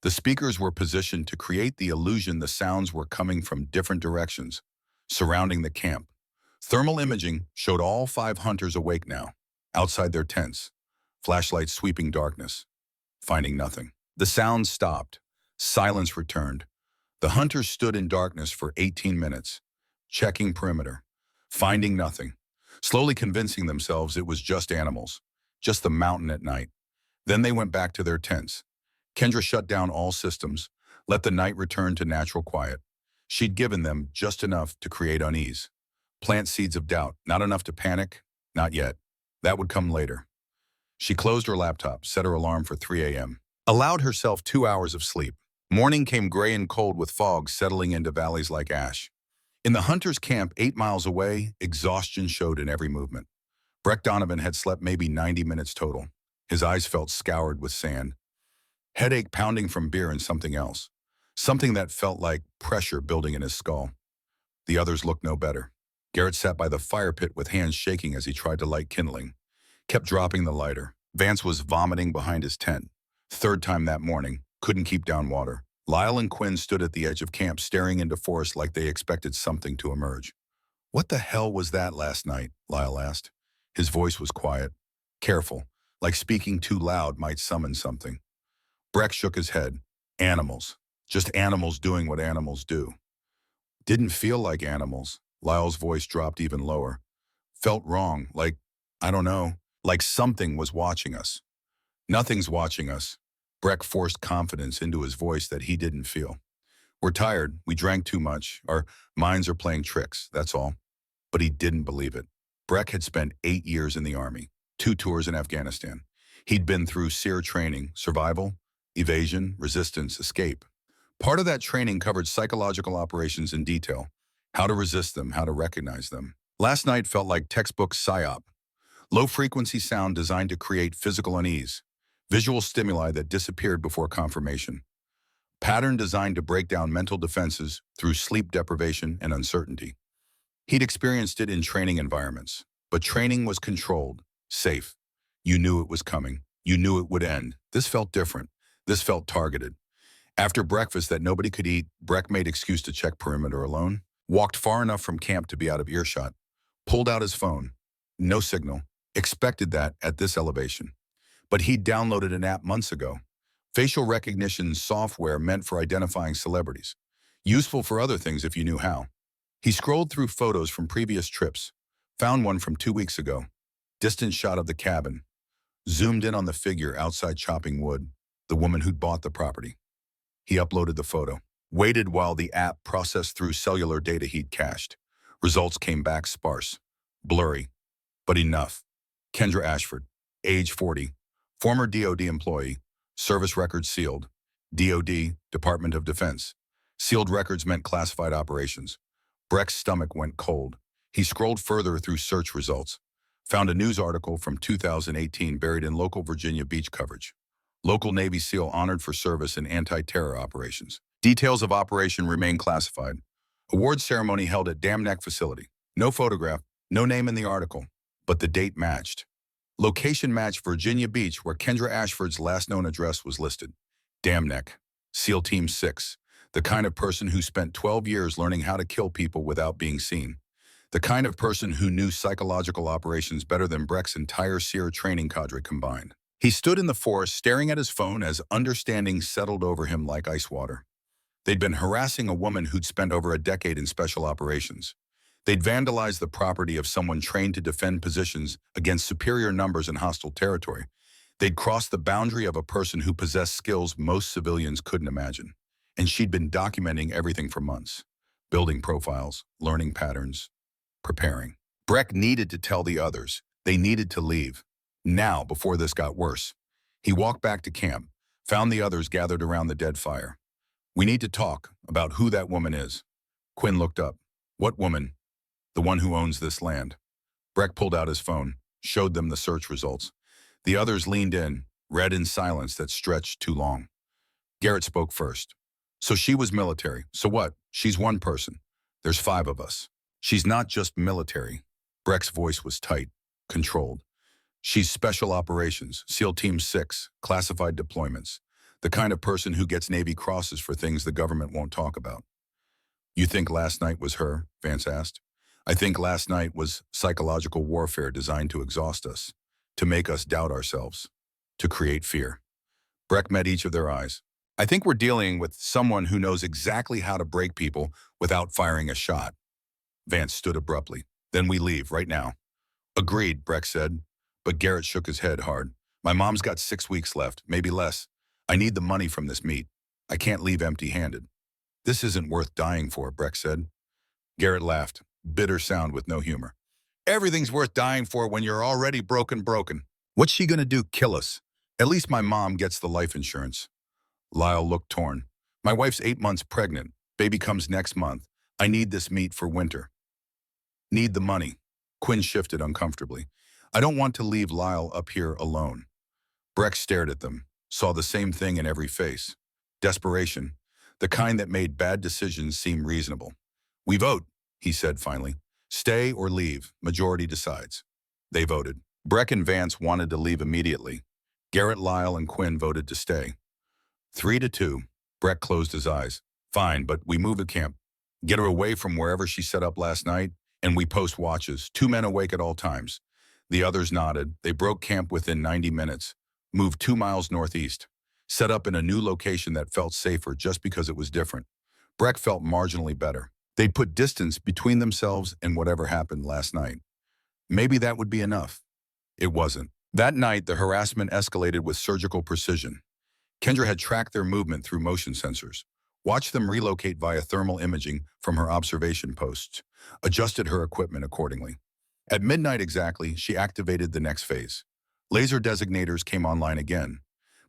The speakers were positioned to create the illusion the sounds were coming from different directions, surrounding the camp. Thermal imaging showed all 5 hunters awake now, outside their tents, flashlights sweeping darkness, finding nothing. The sounds stopped. Silence returned. The hunters stood in darkness for 18 minutes, checking perimeter, finding nothing, slowly convincing themselves it was just animals, just the mountain at night. Then they went back to their tents. Kendra shut down all systems, let the night return to natural quiet. She'd given them just enough to create unease. Plant seeds of doubt, not enough to panic, not yet. That would come later. She closed her laptop, set her alarm for 3 a.m., allowed herself 2 hours of sleep. Morning came gray and cold with fog settling into valleys like ash. In the hunter's camp 8 miles away, exhaustion showed in every movement. Breck Donovan had slept maybe 90 minutes total. His eyes felt scoured with sand. Headache pounding from beer and something else. Something that felt like pressure building in his skull. The others looked no better. Garrett sat by the fire pit with hands shaking as he tried to light kindling. Kept dropping the lighter. Vance was vomiting behind his tent. 3rd time that morning. Couldn't keep down water. Lyle and Quinn stood at the edge of camp staring into forest like they expected something to emerge. "What the hell was that last night?" Lyle asked. His voice was quiet, careful, like speaking too loud might summon something. Breck shook his head. Animals. Just animals doing what animals do. Didn't feel like animals. Lyle's voice dropped even lower. Felt wrong, like, I don't know, like something was watching us. Nothing's watching us. Breck forced confidence into his voice that he didn't feel. We're tired, we drank too much, our minds are playing tricks, that's all. But he didn't believe it. Breck had spent 8 years in the Army, 2 tours in Afghanistan. He'd been through SEER training, survival, evasion, resistance, escape. Part of that training covered psychological operations in detail, how to resist them, how to recognize them. Last night felt like textbook psyop, low-frequency sound designed to create physical unease, visual stimuli that disappeared before confirmation, pattern designed to break down mental defenses through sleep deprivation and uncertainty. He'd experienced it in training environments, but training was controlled, safe. You knew it was coming. You knew it would end. This felt different. This felt targeted. After breakfast that nobody could eat, Breck made excuse to check perimeter alone, walked far enough from camp to be out of earshot, pulled out his phone. No signal. Expected that at this elevation. But he'd downloaded an app months ago. Facial recognition software meant for identifying celebrities. Useful for other things if you knew how. He scrolled through photos from previous trips, found one from 2 weeks ago. Distant shot of the cabin. Zoomed in on the figure outside chopping wood, the woman who'd bought the property. He uploaded the photo, waited while the app processed through cellular data he'd cached. Results came back sparse, blurry, but enough. Kendra Ashford, age 40, former DoD employee, service records sealed. DoD, Department of Defense. Sealed records meant classified operations. Breck's stomach went cold. He scrolled further through search results, found a news article from 2018 buried in local Virginia Beach coverage. Local Navy SEAL honored for service in anti-terror operations. Details of operation remain classified. Award ceremony held at Dam Neck facility. No photograph, no name in the article, but the date matched. Location matched Virginia Beach, where Kendra Ashford's last known address was listed. Dam Neck, SEAL Team 6, the kind of person who spent 12 years learning how to kill people without being seen. The kind of person who knew psychological operations better than Breck's entire SEAR training cadre combined. He stood in the forest staring at his phone as understanding settled over him like ice water. They'd been harassing a woman who'd spent over a decade in special operations. They'd vandalized the property of someone trained to defend positions against superior numbers in hostile territory. They'd crossed the boundary of a person who possessed skills most civilians couldn't imagine. And she'd been documenting everything for months, building profiles, learning patterns, preparing. Breck needed to tell the others. They needed to leave. Now, before this got worse. He walked back to camp, found the others gathered around the dead fire. We need to talk about who that woman is. Quinn looked up. What woman? The one who owns this land. Breck pulled out his phone, showed them the search results. The others leaned in, read in silence that stretched too long. Garrett spoke first. So she was military. So what? She's one person. There's 5 of us. She's not just military. Breck's voice was tight, controlled. She's special operations, SEAL Team 6, classified deployments. The kind of person who gets Navy crosses for things the government won't talk about. You think last night was her? Vance asked. I think last night was psychological warfare designed to exhaust us, to make us doubt ourselves, to create fear. Breck met each of their eyes. I think we're dealing with someone who knows exactly how to break people without firing a shot. Vance stood abruptly. Then we leave, right now. Agreed, Breck said, but Garrett shook his head hard. My mom's got 6 weeks left, maybe less. I need the money from this meet. I can't leave empty-handed. This isn't worth dying for, Breck said. Garrett laughed, bitter sound with no humor. Everything's worth dying for when you're already broken. What's she gonna do, kill us? At least my mom gets the life insurance. Lyle looked torn. My wife's 8 months pregnant. Baby comes next month. I need this meet for winter. Need the money. Quinn shifted uncomfortably. I don't want to leave Lyle up here alone. Breck stared at them, saw the same thing in every face. Desperation, the kind that made bad decisions seem reasonable. We vote, he said finally. Stay or leave, majority decides. They voted. Breck and Vance wanted to leave immediately. Garrett, Lyle, and Quinn voted to stay. 3-2. Breck closed his eyes. Fine, but we move the camp. Get her away from wherever she set up last night, and we post watches, 2 men awake at all times. The others nodded. They broke camp within 90 minutes, moved 2 miles northeast, set up in a new location that felt safer just because it was different. Breck felt marginally better. They'd put distance between themselves and whatever happened last night. Maybe that would be enough. It wasn't. That night, the harassment escalated with surgical precision. Kendra had tracked their movement through motion sensors, watched them relocate via thermal imaging from her observation posts, adjusted her equipment accordingly. At midnight exactly, she activated the next phase. Laser designators came online again,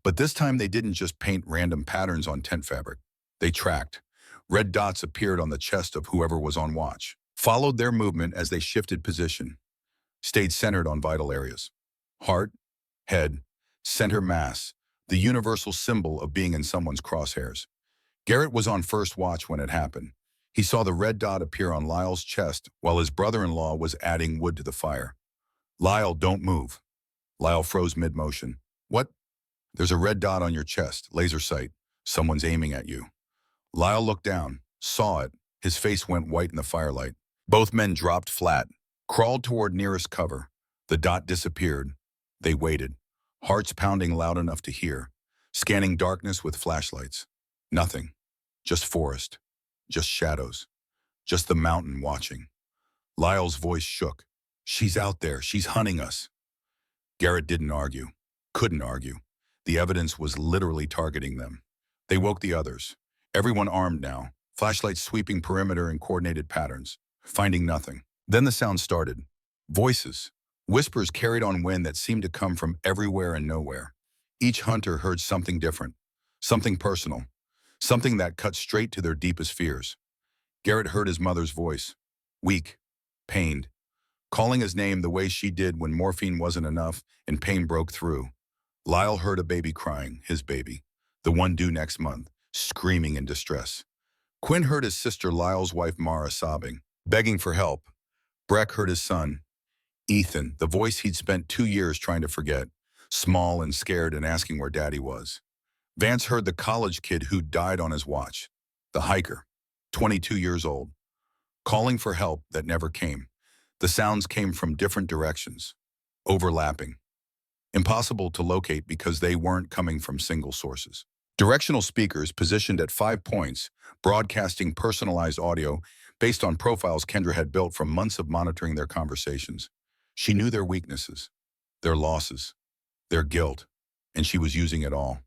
but this time they didn't just paint random patterns on tent fabric. They tracked. Red dots appeared on the chest of whoever was on watch. Followed their movement as they shifted position. Stayed centered on vital areas. Heart, head, center mass, the universal symbol of being in someone's crosshairs. Garrett was on first watch when it happened. He saw the red dot appear on Lyle's chest while his brother-in-law was adding wood to the fire. "Lyle, don't move." Lyle froze mid-motion. "What?" "There's a red dot on your chest, laser sight. Someone's aiming at you." Lyle looked down, saw it. His face went white in the firelight. Both men dropped flat, crawled toward nearest cover. The dot disappeared. They waited, hearts pounding loud enough to hear, scanning darkness with flashlights. Nothing. Just forest. Just shadows. Just the mountain watching. Lyle's voice shook. "She's out there. She's hunting us." Garrett didn't argue. Couldn't argue. The evidence was literally targeting them. They woke the others. Everyone armed now, flashlights sweeping perimeter in coordinated patterns, finding nothing. Then the sound started. Voices. Whispers carried on wind that seemed to come from everywhere and nowhere. Each hunter heard something different, something personal, something that cut straight to their deepest fears. Garrett heard his mother's voice, weak, pained, calling his name the way she did when morphine wasn't enough and pain broke through. Lyle heard a baby crying, his baby, the one due next month, screaming in distress. Quinn heard his sister Lyle's wife Mara sobbing, begging for help. Breck heard his son, Ethan, the voice he'd spent 2 years trying to forget, small and scared and asking where Daddy was. Vance heard the college kid who died on his watch, the hiker, 22 years old, calling for help that never came. The sounds came from different directions, overlapping, impossible to locate because they weren't coming from single sources. Directional speakers positioned at 5 points, broadcasting personalized audio based on profiles Kendra had built from months of monitoring their conversations. She knew their weaknesses, their losses, their guilt, and she was using it all.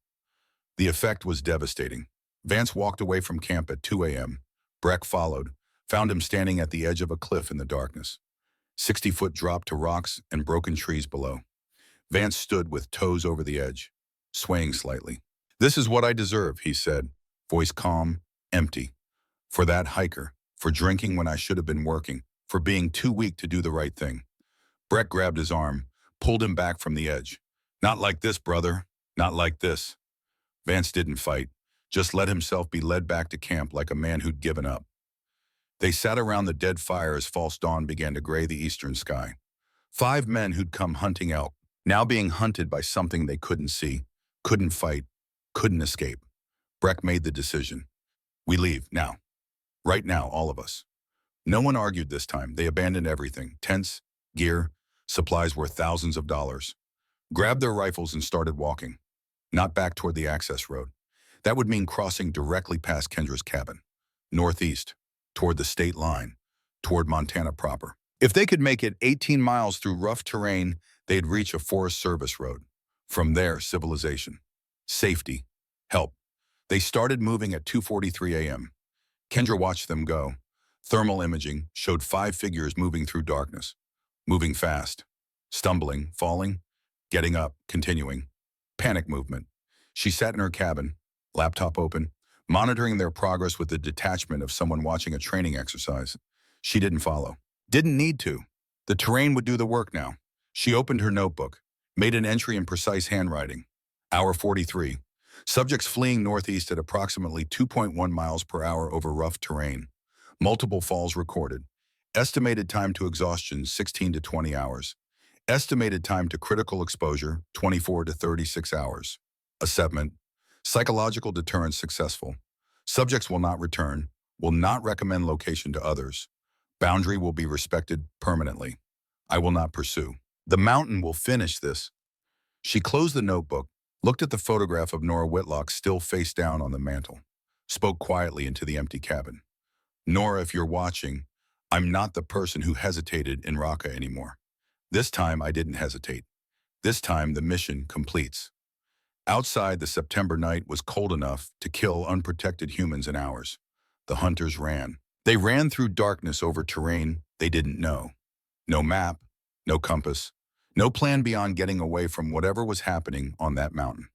The effect was devastating. Vance walked away from camp at 2 a.m. Breck followed, found him standing at the edge of a cliff in the darkness. 60-foot drop to rocks and broken trees below. Vance stood with toes over the edge, swaying slightly. "This is what I deserve," he said, voice calm, empty. "For that hiker, for drinking when I should have been working, for being too weak to do the right thing." Breck grabbed his arm, pulled him back from the edge. "Not like this, brother. Not like this." Vance didn't fight, just let himself be led back to camp like a man who'd given up. They sat around the dead fire as false dawn began to gray the eastern sky. 5 men who'd come hunting elk, now being hunted by something they couldn't see, couldn't fight, couldn't escape. Breck made the decision. "We leave, now. Right now, all of us." No one argued this time. They abandoned everything, tents, gear, supplies worth thousands of dollars. Grabbed their rifles and started walking. Not back toward the access road. That would mean crossing directly past Kendra's cabin. Northeast, toward the state line, toward Montana proper. If they could make it 18 miles through rough terrain, they'd reach a Forest Service road. From there, civilization. Safety. Help. They started moving at 2:43 a.m. Kendra watched them go. Thermal imaging showed 5 figures moving through darkness. Moving fast. Stumbling, falling, getting up, continuing. Panic movement. She sat in her cabin, laptop open, monitoring their progress with the detachment of someone watching a training exercise. She didn't follow. Didn't need to. The terrain would do the work now. She opened her notebook, made an entry in precise handwriting. Hour 43. Subjects fleeing northeast at approximately 2.1 miles per hour over rough terrain. Multiple falls recorded. Estimated time to exhaustion, 16 to 20 hours. Estimated time to critical exposure, 24 to 36 hours. Assessment. Psychological deterrence successful. Subjects will not return, will not recommend location to others. Boundary will be respected permanently. I will not pursue. The mountain will finish this. She closed the notebook, looked at the photograph of Nora Whitlock still face down on the mantel, spoke quietly into the empty cabin. "Nora, if you're watching, I'm not the person who hesitated in Raqqa anymore. This time I didn't hesitate. This time the mission completes." Outside, the September night was cold enough to kill unprotected humans in hours. The hunters ran. They ran through darkness over terrain they didn't know. No map, no compass, no plan beyond getting away from whatever was happening on that mountain.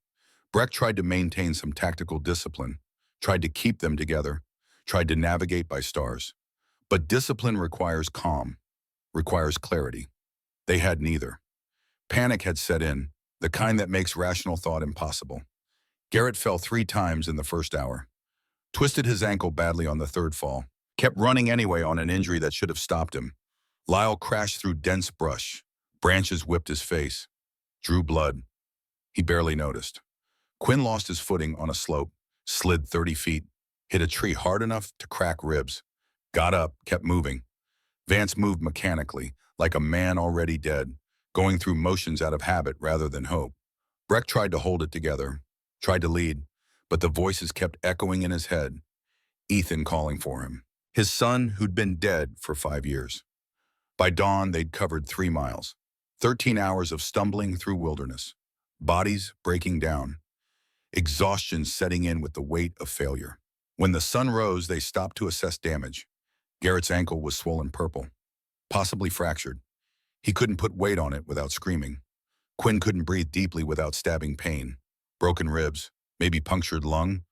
Breck tried to maintain some tactical discipline, tried to keep them together, tried to navigate by stars. But discipline requires calm, requires clarity. They had neither. Panic had set in, the kind that makes rational thought impossible. Garrett fell 3 times in the first hour, twisted his ankle badly on the third fall, kept running anyway on an injury that should have stopped him. Lyle crashed through dense brush. Branches whipped his face, drew blood. He barely noticed. Quinn lost his footing on a slope, slid 30 feet, hit a tree hard enough to crack ribs, got up, kept moving. Vance moved mechanically, like a man already dead, going through motions out of habit rather than hope. Breck tried to hold it together, tried to lead, but the voices kept echoing in his head. Ethan calling for him. His son, who'd been dead for 5 years. By dawn, they'd covered 3 miles. 13 hours of stumbling through wilderness. Bodies breaking down. Exhaustion setting in with the weight of failure. When the sun rose, they stopped to assess damage. Garrett's ankle was swollen purple, possibly fractured. He couldn't put weight on it without screaming. Quinn couldn't breathe deeply without stabbing pain. Broken ribs, maybe punctured lung.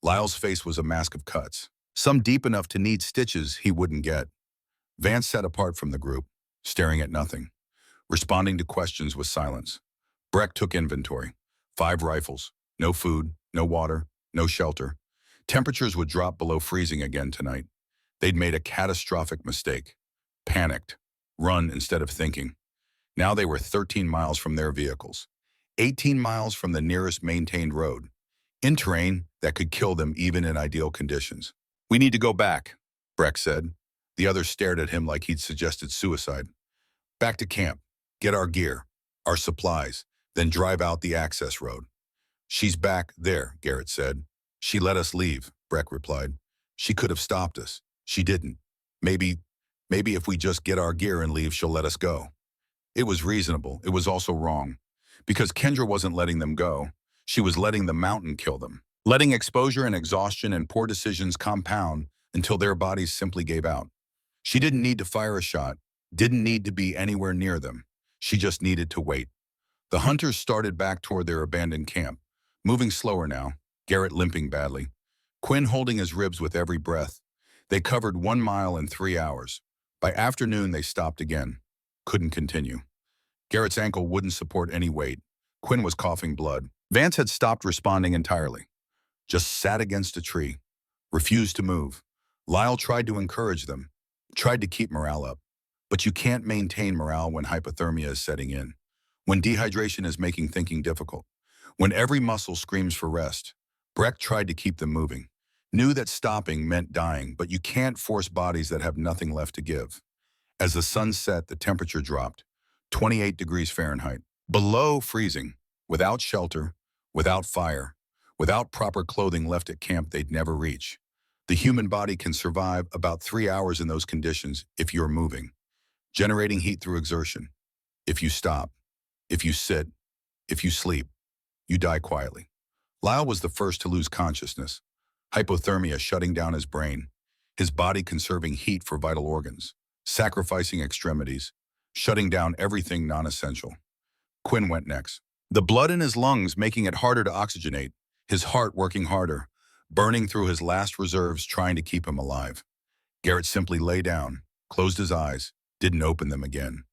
Lyle's face was a mask of cuts, some deep enough to need stitches he wouldn't get. Vance sat apart from the group, staring at nothing, responding to questions with silence. Breck took inventory. 5 rifles, no food, no water, no shelter. Temperatures would drop below freezing again tonight. They'd made a catastrophic mistake. Panicked. Run instead of thinking. Now they were 13 miles from their vehicles. 18 miles from the nearest maintained road. In terrain that could kill them even in ideal conditions. "We need to go back," Breck said. The others stared at him like he'd suggested suicide. "Back to camp. Get our gear, our supplies, then drive out the access road." "She's back there," Garrett said. "She let us leave," Breck replied. "She could have stopped us. She didn't. Maybe if we just get our gear and leave, she'll let us go." It was reasonable. It was also wrong. Because Kendra wasn't letting them go. She was letting the mountain kill them. Letting exposure and exhaustion and poor decisions compound until their bodies simply gave out. She didn't need to fire a shot, didn't need to be anywhere near them. She just needed to wait. The hunters started back toward their abandoned camp, moving slower now, Garrett limping badly, Quinn holding his ribs with every breath. They covered 1 mile in 3 hours. By afternoon, they stopped again. Couldn't continue. Garrett's ankle wouldn't support any weight. Quinn was coughing blood. Vance had stopped responding entirely. Just sat against a tree. Refused to move. Lyle tried to encourage them. Tried to keep morale up. But you can't maintain morale when hypothermia is setting in. When dehydration is making thinking difficult. When every muscle screams for rest. Breck tried to keep them moving. Knew that stopping meant dying, but you can't force bodies that have nothing left to give. As the sun set, the temperature dropped. 28 degrees Fahrenheit. Below freezing. Without shelter. Without fire. Without proper clothing left at camp they'd never reach. The human body can survive about 3 hours in those conditions if you're moving. Generating heat through exertion. If you stop. If you sit. If you sleep. You die quietly. Lyle was the first to lose consciousness. Hypothermia shutting down his brain. His body conserving heat for vital organs. Sacrificing extremities. Shutting down everything non-essential. Quinn went next. The blood in his lungs making it harder to oxygenate. His heart working harder. Burning through his last reserves trying to keep him alive. Garrett simply lay down, closed his eyes, didn't open them again.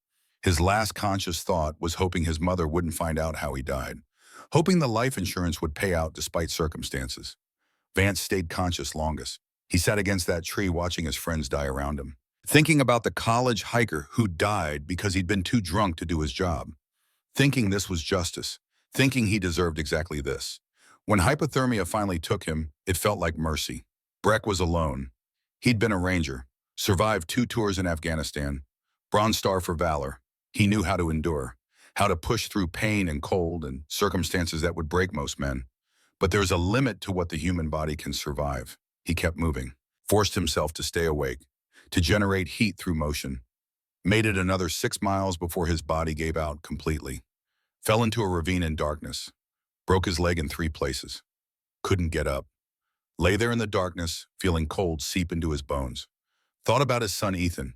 His last conscious thought was hoping his mother wouldn't find out how he died. Hoping the life insurance would pay out despite circumstances. Vance stayed conscious longest. He sat against that tree watching his friends die around him. Thinking about the college hiker who died because he'd been too drunk to do his job. Thinking this was justice. Thinking he deserved exactly this. When hypothermia finally took him, it felt like mercy. Breck was alone. He'd been a ranger, survived 2 tours in Afghanistan, Bronze Star for valor. He knew how to endure, how to push through pain and cold and circumstances that would break most men. But there's a limit to what the human body can survive. He kept moving, forced himself to stay awake, to generate heat through motion. Made it another 6 miles before his body gave out completely. Fell into a ravine in darkness. Broke his leg in 3 places. Couldn't get up. Lay there in the darkness, feeling cold seep into his bones. Thought about his son Ethan.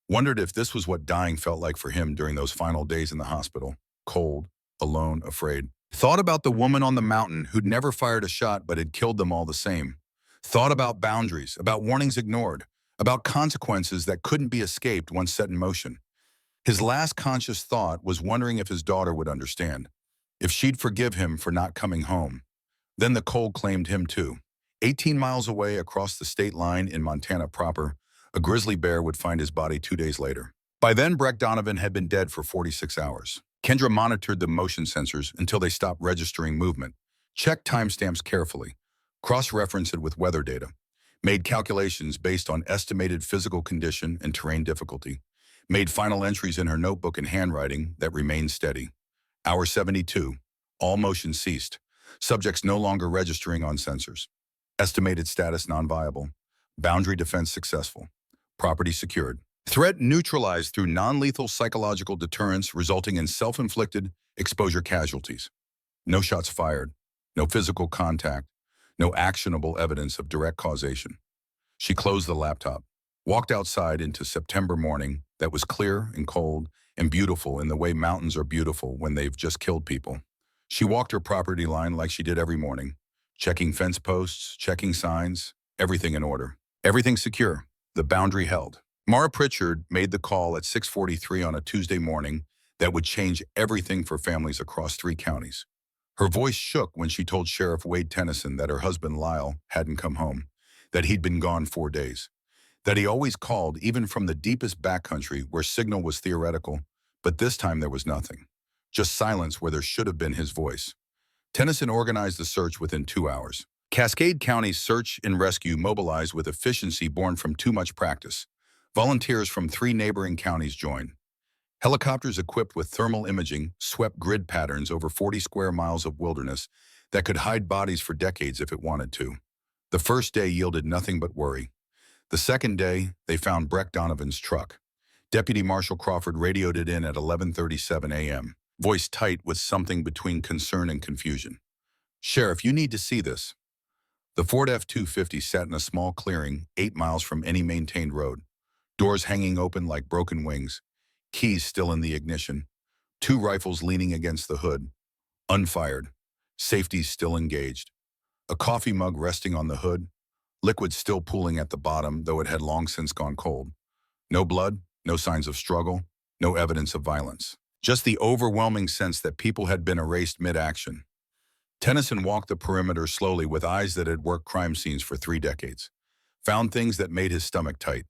Wondered if this was what dying felt like for him during those final days in the hospital. Cold, alone, afraid. Thought about the woman on the mountain who'd never fired a shot but had killed them all the same. Thought about boundaries, about warnings ignored, about consequences that couldn't be escaped once set in motion. His last conscious thought was wondering if his daughter would understand, if she'd forgive him for not coming home. Then the cold claimed him too. 18 miles away across the state line in Montana proper, a grizzly bear would find his body 2 days later. By then, Breck Donovan had been dead for 46 hours. Kendra monitored the motion sensors until they stopped registering movement, checked timestamps carefully, cross-referenced it with weather data, made calculations based on estimated physical condition and terrain difficulty, made final entries in her notebook in handwriting that remained steady. Hour 72, all motion ceased, subjects no longer registering on sensors. Estimated status non-viable, boundary defense successful, property secured. Threat neutralized through non-lethal psychological deterrence resulting in self-inflicted exposure casualties. No shots fired, no physical contact, no actionable evidence of direct causation. She closed the laptop, walked outside into September morning that was clear and cold and beautiful in the way mountains are beautiful when they've just killed people. She walked her property line like she did every morning, checking fence posts, checking signs, everything in order. Everything secure, the boundary held. Mara Pritchard made the call at 6:43 on a Tuesday morning that would change everything for families across 3 counties. Her voice shook when she told Sheriff Wade Tennyson that her husband Lyle hadn't come home, that he'd been gone 4 days, that he always called even from the deepest backcountry where signal was theoretical, but this time there was nothing, just silence where there should have been his voice. Tennyson organized the search within 2 hours. Cascade County's search and rescue mobilized with efficiency born from too much practice. Volunteers from 3 neighboring counties joined. Helicopters equipped with thermal imaging swept grid patterns over 40 square miles of wilderness that could hide bodies for decades if it wanted to. The first day yielded nothing but worry. The second day, they found Breck Donovan's truck. Deputy Marshal Crawford radioed it in at 11:37 a.m., voice tight with something between concern and confusion. "Sheriff, you need to see this." The Ford F-250 sat in a small clearing 8 miles from any maintained road, doors hanging open like broken wings, keys still in the ignition, 2 rifles leaning against the hood, unfired, safeties still engaged, a coffee mug resting on the hood, liquid still pooling at the bottom, though it had long since gone cold. No blood, no signs of struggle, no evidence of violence. Just the overwhelming sense that people had been erased mid-action. Tennyson walked the perimeter slowly with eyes that had worked crime scenes for 3 decades. Found things that made his stomach tight.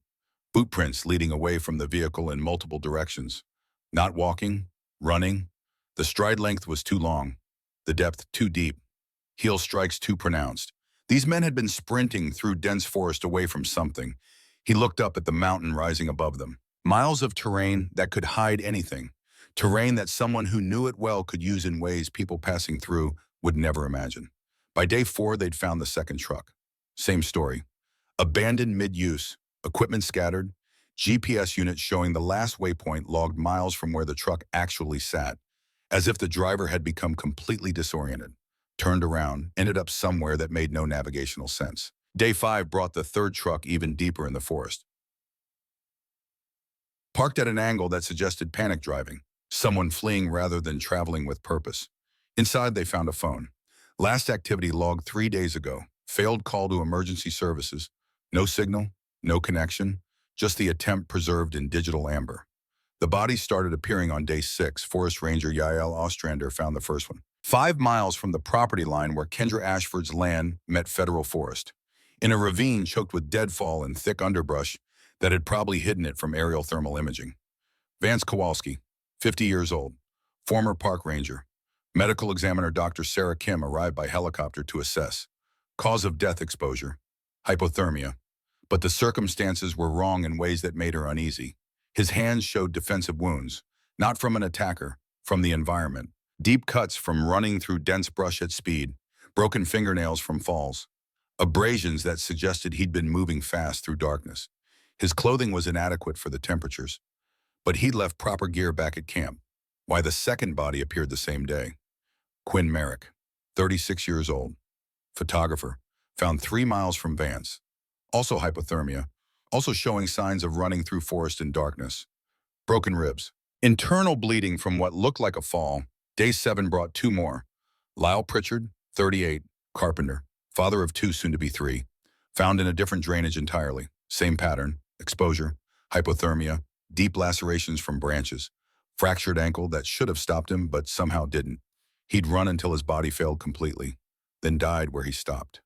Boot prints leading away from the vehicle in multiple directions. Not walking, running. The stride length was too long. The depth too deep. Heel strikes too pronounced. These men had been sprinting through dense forest away from something. He looked up at the mountain rising above them. Miles of terrain that could hide anything. Terrain that someone who knew it well could use in ways people passing through would never imagine. By day 4, they'd found the second truck. Same story. Abandoned mid-use, equipment scattered, GPS units showing the last waypoint logged miles from where the truck actually sat, as if the driver had become completely disoriented, turned around, ended up somewhere that made no navigational sense. Day 5 brought the third truck even deeper in the forest. Parked at an angle that suggested panic driving, someone fleeing rather than traveling with purpose. Inside, they found a phone. Last activity logged 3 days ago. Failed call to emergency services. No signal, no connection, just the attempt preserved in digital amber. The bodies started appearing on day 6. Forest Ranger Yael Ostrander found the first one. 5 miles from the property line where Kendra Ashford's land met federal forest. In a ravine choked with deadfall and thick underbrush that had probably hidden it from aerial thermal imaging. Vance Kowalski, 50 years old, former park ranger. Medical examiner Dr. Sarah Kim arrived by helicopter to assess. Cause of death exposure, hypothermia. But the circumstances were wrong in ways that made her uneasy. His hands showed defensive wounds, not from an attacker, from the environment. Deep cuts from running through dense brush at speed, broken fingernails from falls. Abrasions that suggested he'd been moving fast through darkness. His clothing was inadequate for the temperatures, but he'd left proper gear back at camp. Why the second body appeared the same day. Quinn Merrick, 36 years old, photographer, found 3 miles from Vance. Also hypothermia, also showing signs of running through forest in darkness. Broken ribs. Internal bleeding from what looked like a fall. Day 7 brought 2 more. Lyle Pritchard, 38, carpenter, father of 2 soon-to-be 3. Found in a different drainage entirely. Same pattern, exposure, hypothermia, deep lacerations from branches, fractured ankle that should have stopped him but somehow didn't. He'd run until his body failed completely, then died where he stopped.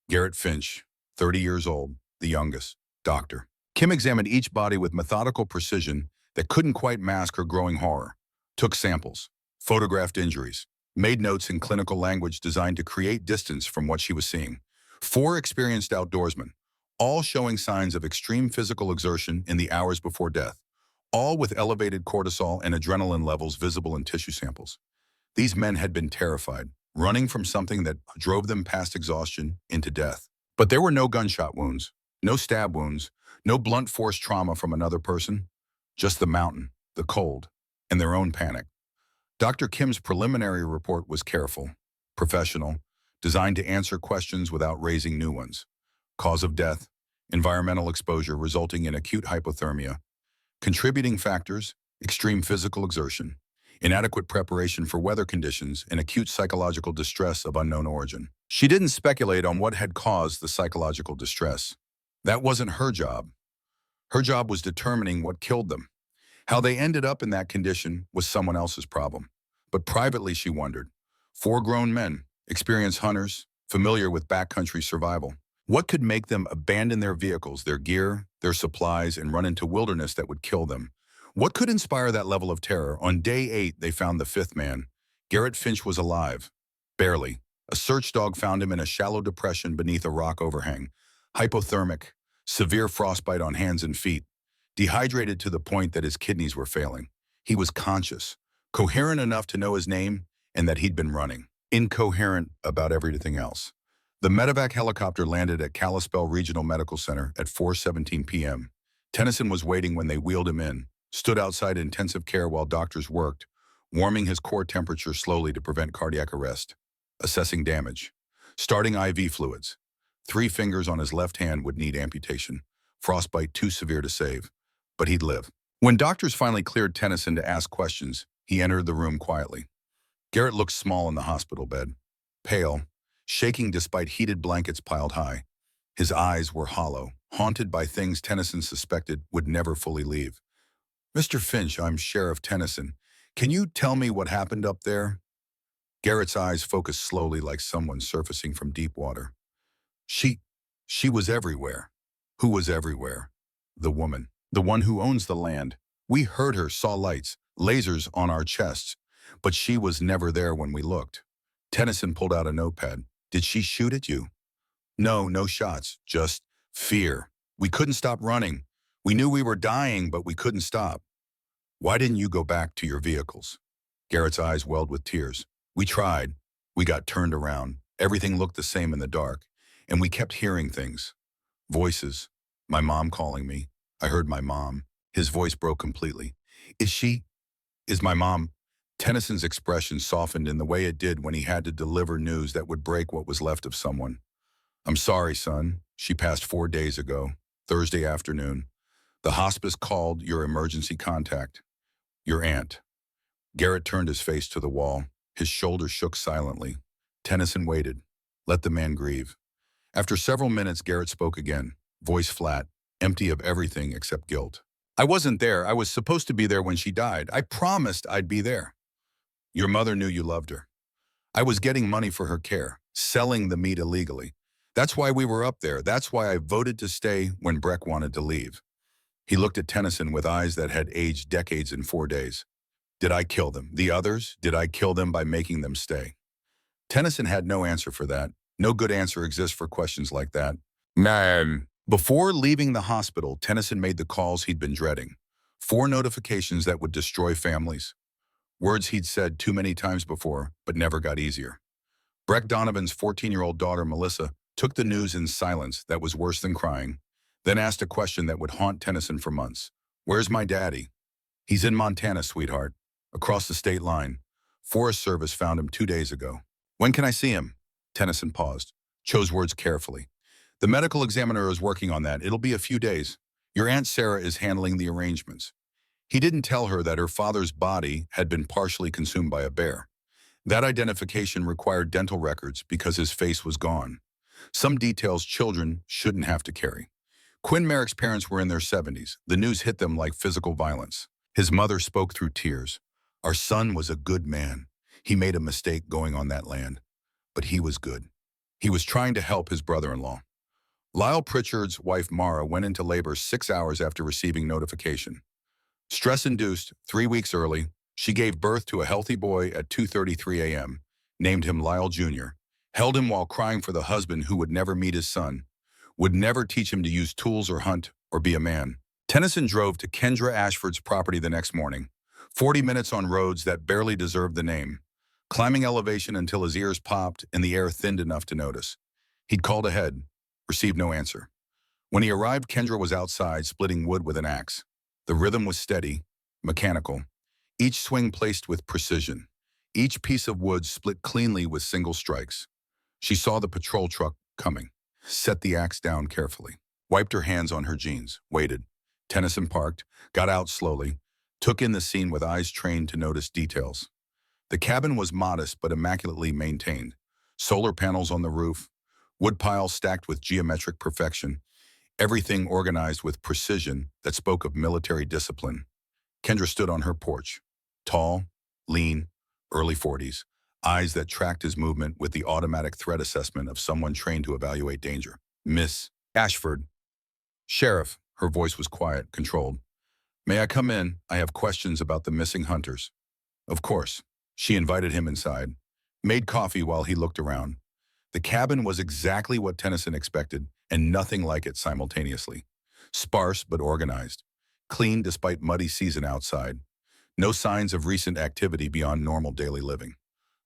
Garrett Finch, 30 years old, the youngest, doctor. Kim examined each body with methodical precision that couldn't quite mask her growing horror. Took samples, photographed injuries, made notes in clinical language designed to create distance from what she was seeing. 4 experienced outdoorsmen, all showing signs of extreme physical exertion in the hours before death, all with elevated cortisol and adrenaline levels visible in tissue samples. These men had been terrified, running from something that drove them past exhaustion into death. But there were no gunshot wounds, no stab wounds, no blunt force trauma from another person, just the mountain, the cold, and their own panic. Dr. Kim's preliminary report was careful, professional, designed to answer questions without raising new ones. Cause of death, environmental exposure resulting in acute hypothermia. Contributing factors, extreme physical exertion, inadequate preparation for weather conditions, and acute psychological distress of unknown origin. She didn't speculate on what had caused the psychological distress. That wasn't her job. Her job was determining what killed them. How they ended up in that condition was someone else's problem. But privately, she wondered. 4 grown men, experienced hunters, familiar with backcountry survival. What could make them abandon their vehicles, their gear, their supplies, and run into wilderness that would kill them? What could inspire that level of terror? On day 8, they found the 5th man. Garrett Finch was alive. Barely. A search dog found him in a shallow depression beneath a rock overhang. Hypothermic, severe frostbite on hands and feet. Dehydrated to the point that his kidneys were failing. He was conscious, coherent enough to know his name and that he'd been running. Incoherent about everything else. The medevac helicopter landed at Kalispell Regional Medical Center at 4:17 p.m. Tennyson was waiting when they wheeled him in, stood outside intensive care while doctors worked, warming his core temperature slowly to prevent cardiac arrest. Assessing damage. Starting IV fluids. 3 fingers on his left hand would need amputation. Frostbite too severe to save. But he'd live. When doctors finally cleared Tennyson to ask questions, he entered the room quietly. Garrett looked small in the hospital bed. Pale, shaking despite heated blankets piled high. His eyes were hollow, haunted by things Tennyson suspected would never fully leave. "Mr. Finch, I'm Sheriff Tennyson. Can you tell me what happened up there?" Garrett's eyes focused slowly like someone surfacing from deep water. She was everywhere. Who was everywhere? The woman. The one who owns the land. We heard her, saw lights, lasers on our chests. But she was never there when we looked. Tennyson pulled out a notepad. "Did she shoot at you?" "No, no shots. Just fear. We couldn't stop running. We knew we were dying, but we couldn't stop." "Why didn't you go back to your vehicles?" Garrett's eyes welled with tears. "We tried. We got turned around. Everything looked the same in the dark. And we kept hearing things. Voices. My mom calling me. I heard my mom." His voice broke completely. Is my mom?" Tennyson's expression softened in the way it did when he had to deliver news that would break what was left of someone. "I'm sorry, son. She passed 4 days ago, Thursday afternoon. The hospice called your emergency contact. Your aunt." Garrett turned his face to the wall. His shoulders shook silently. Tennyson waited. Let the man grieve. After several minutes, Garrett spoke again, voice flat, empty of everything except guilt. "I wasn't there. I was supposed to be there when she died. I promised I'd be there. Your mother knew you loved her. I was getting money for her care, selling the meat illegally. That's why we were up there. That's why I voted to stay when Breck wanted to leave." He looked at Tennyson with eyes that had aged decades in 4 days. "Did I kill them? The others? Did I kill them by making them stay?" Tennyson had no answer for that. No good answer exists for questions like that. Before leaving the hospital, Tennyson made the calls he'd been dreading. 4 notifications that would destroy families. Words he'd said too many times before, but never got easier. Breck Donovan's 14-year-old daughter, Melissa, took the news in silence that was worse than crying, then asked a question that would haunt Tennyson for months. "Where's my daddy?" "He's in Montana, sweetheart. Across the state line. Forest Service found him 2 days ago." "When can I see him?" Tennyson paused, chose words carefully. "The medical examiner is working on that. It'll be a few days. Your Aunt Sarah is handling the arrangements." He didn't tell her that her father's body had been partially consumed by a bear. That identification required dental records because his face was gone. Some details children shouldn't have to carry. Quinn Merrick's parents were in their 70s. The news hit them like physical violence. His mother spoke through tears. Our son was a good man. He made a mistake going on that land, but he was good. He was trying to help his brother-in-law. Lyle Pritchard's wife Mara went into labor 6 hours after receiving notification. Stress-induced, 3 weeks early, she gave birth to a healthy boy at 2:33 a.m., named him Lyle Jr., held him while crying for the husband who would never meet his son, would never teach him to use tools or hunt or be a man. Tennyson drove to Kendra Ashford's property the next morning, 40 minutes on roads that barely deserved the name, climbing elevation until his ears popped and the air thinned enough to notice. He'd called ahead, received no answer. When he arrived, Kendra was outside splitting wood with an axe. The rhythm was steady, mechanical, each swing placed with precision, each piece of wood split cleanly with single strikes. She saw the patrol truck coming, set the axe down carefully, wiped her hands on her jeans, waited. Tennyson parked, got out slowly, took in the scene with eyes trained to notice details. The cabin was modest but immaculately maintained. Solar panels on the roof, wood piles stacked with geometric perfection, everything organized with precision that spoke of military discipline. Kendra stood on her porch, tall, lean, early 40s, eyes that tracked his movement with the automatic threat assessment of someone trained to evaluate danger. Miss Ashford. Sheriff, her voice was quiet, controlled. May I come in? I have questions about the missing hunters. Of course. She invited him inside, made coffee while he looked around. The cabin was exactly what Tennyson expected, and nothing like it simultaneously. Sparse but organized. Clean despite muddy season outside. No signs of recent activity beyond normal daily living.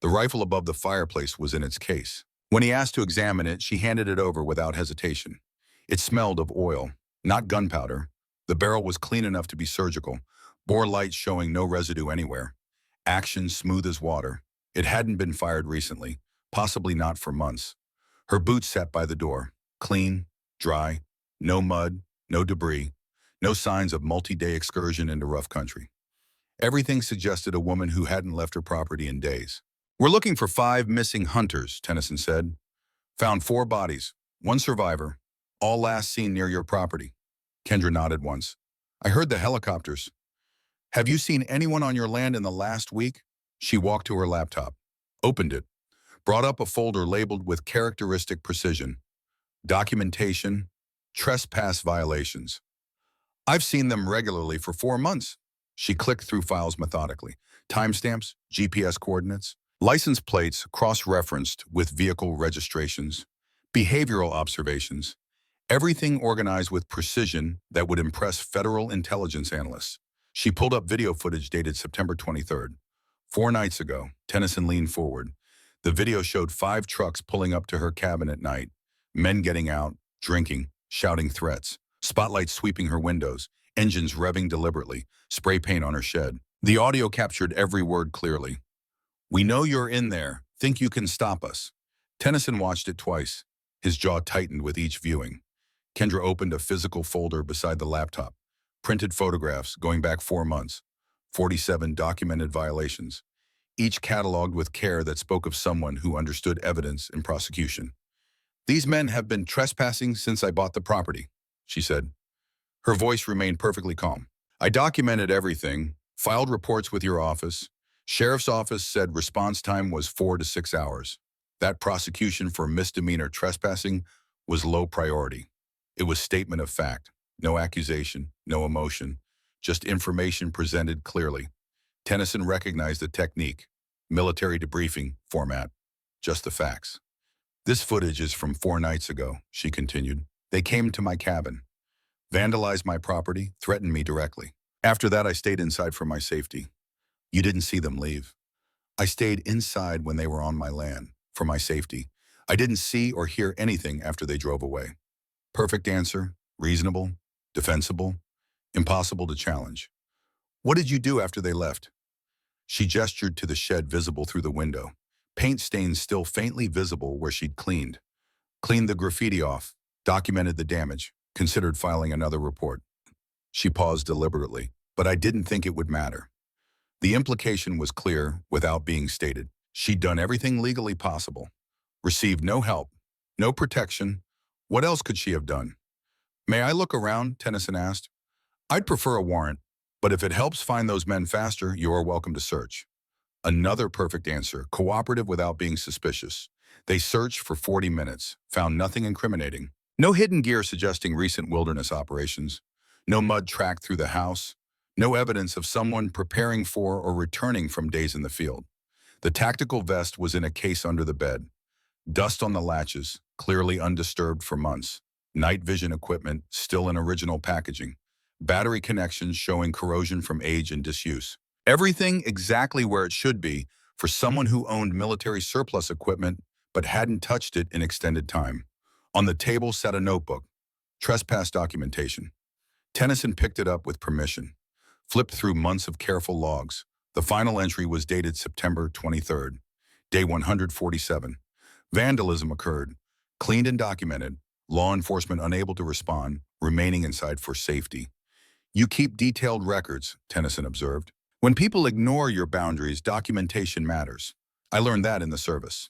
The rifle above the fireplace was in its case. When he asked to examine it, she handed it over without hesitation. It smelled of oil, not gunpowder. The barrel was clean enough to be surgical, bore lights showing no residue anywhere. Action smooth as water. It hadn't been fired recently, possibly not for months. Her boots sat by the door, clean, dry, no mud, no debris, no signs of multi-day excursion into rough country. Everything suggested a woman who hadn't left her property in days. We're looking for 5 missing hunters, Tennyson said. Found 4 bodies, 1 survivor, all last seen near your property. Kendra nodded once. I heard the helicopters. Have you seen anyone on your land in the last week? She walked to her laptop, opened it, brought up a folder labeled with characteristic precision. Documentation, trespass violations. I've seen them regularly for 4 months. She clicked through files methodically. Timestamps, GPS coordinates, license plates cross-referenced with vehicle registrations, behavioral observations, everything organized with precision that would impress federal intelligence analysts. She pulled up video footage dated September 23rd. 4 nights ago, Tennyson leaned forward. The video showed 5 trucks pulling up to her cabin at night, men getting out, drinking, shouting threats, spotlights sweeping her windows, engines revving deliberately, spray paint on her shed. The audio captured every word clearly. We know you're in there. Think you can stop us. Tennyson watched it twice. His jaw tightened with each viewing. Kendra opened a physical folder beside the laptop. Printed photographs going back 4 months. 47 documented violations. Each cataloged with care that spoke of someone who understood evidence in prosecution. These men have been trespassing since I bought the property, she said. Her voice remained perfectly calm. I documented everything, filed reports with your office. Sheriff's office said response time was 4 to 6 hours. That prosecution for misdemeanor trespassing was low priority. It was statement of fact, no accusation, no emotion, just information presented clearly. Tennyson recognized the technique, military debriefing format, just the facts. This footage is from 4 nights ago, she continued. They came to my cabin, vandalized my property, threatened me directly. After that, I stayed inside for my safety. You didn't see them leave. I stayed inside when they were on my land, for my safety. I didn't see or hear anything after they drove away. Perfect answer, reasonable, defensible, impossible to challenge. What did you do after they left? She gestured to the shed visible through the window, paint stains still faintly visible where she'd cleaned. Cleaned the graffiti off, documented the damage, considered filing another report. She paused deliberately, but I didn't think it would matter. The implication was clear without being stated. She'd done everything legally possible, received no help, No protection. What else could she have done? May I look around? Tennyson asked. I'd prefer a warrant, but if it helps find those men faster, you're welcome to search. Another perfect answer, cooperative without being suspicious. They searched for 40 minutes, found nothing incriminating. No hidden gear suggesting recent wilderness operations. No mud tracked through the house. No evidence of someone preparing for or returning from days in the field. The tactical vest was in a case under the bed. Dust on the latches, clearly undisturbed for months. Night vision equipment, still in original packaging. Battery connections showing corrosion from age and disuse. Everything exactly where it should be for someone who owned military surplus equipment but hadn't touched it in extended time. On the table sat a notebook, trespass documentation. Tennyson picked it up with permission, flipped through months of careful logs. The final entry was dated September 23rd, day 147. Vandalism occurred, cleaned and documented, law enforcement unable to respond, remaining inside for safety. You keep detailed records, Tennyson observed. When people ignore your boundaries, documentation matters. I learned that in the service.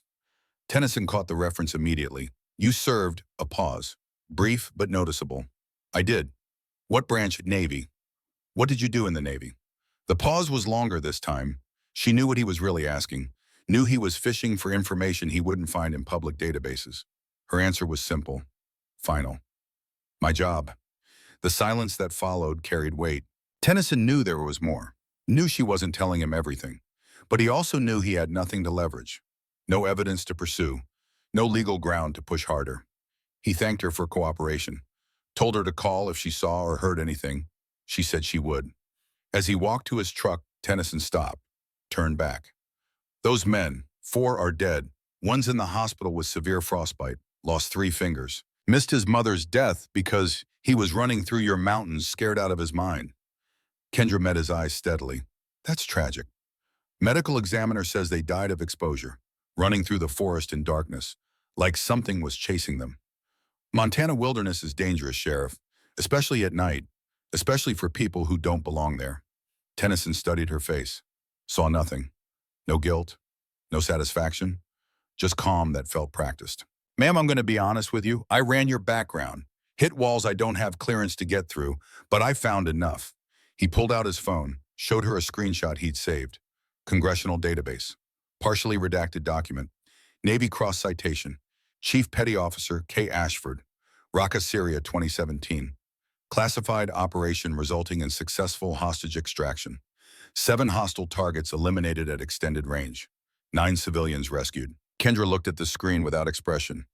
Tennyson caught the reference immediately. You served, a pause. Brief but noticeable. I did. What branch? Navy. What did you do in the Navy? The pause was longer this time. She knew what he was really asking, knew he was fishing for information he wouldn't find in public databases. Her answer was simple, final. My job. The silence that followed carried weight. Tennyson knew there was more, knew she wasn't telling him everything, but he also knew he had nothing to leverage, no evidence to pursue, no legal ground to push harder. He thanked her for cooperation, told her to call if she saw or heard anything. She said she would. As he walked to his truck, Tennyson stopped, turned back. Those men, 4 are dead. One's in the hospital with severe frostbite, lost 3 fingers. Missed his mother's death because he was running through your mountains scared out of his mind. Kendra met his eyes steadily. That's tragic. Medical examiner says they died of exposure, running through the forest in darkness, like something was chasing them. Montana wilderness is dangerous, Sheriff, especially at night, especially for people who don't belong there. Tennyson studied her face, saw nothing. No guilt, no satisfaction, just calm that felt practiced. Ma'am, I'm going to be honest with you. I ran your background, hit walls I don't have clearance to get through, but I found enough. He pulled out his phone, showed her a screenshot he'd saved. Congressional database, partially redacted document, Navy Cross citation, Chief Petty Officer K. Ashford, Raqqa, Syria, 2017. Classified operation resulting in successful hostage extraction. 7 hostile targets eliminated at extended range. 9 civilians rescued. Kendra looked at the screen without expression.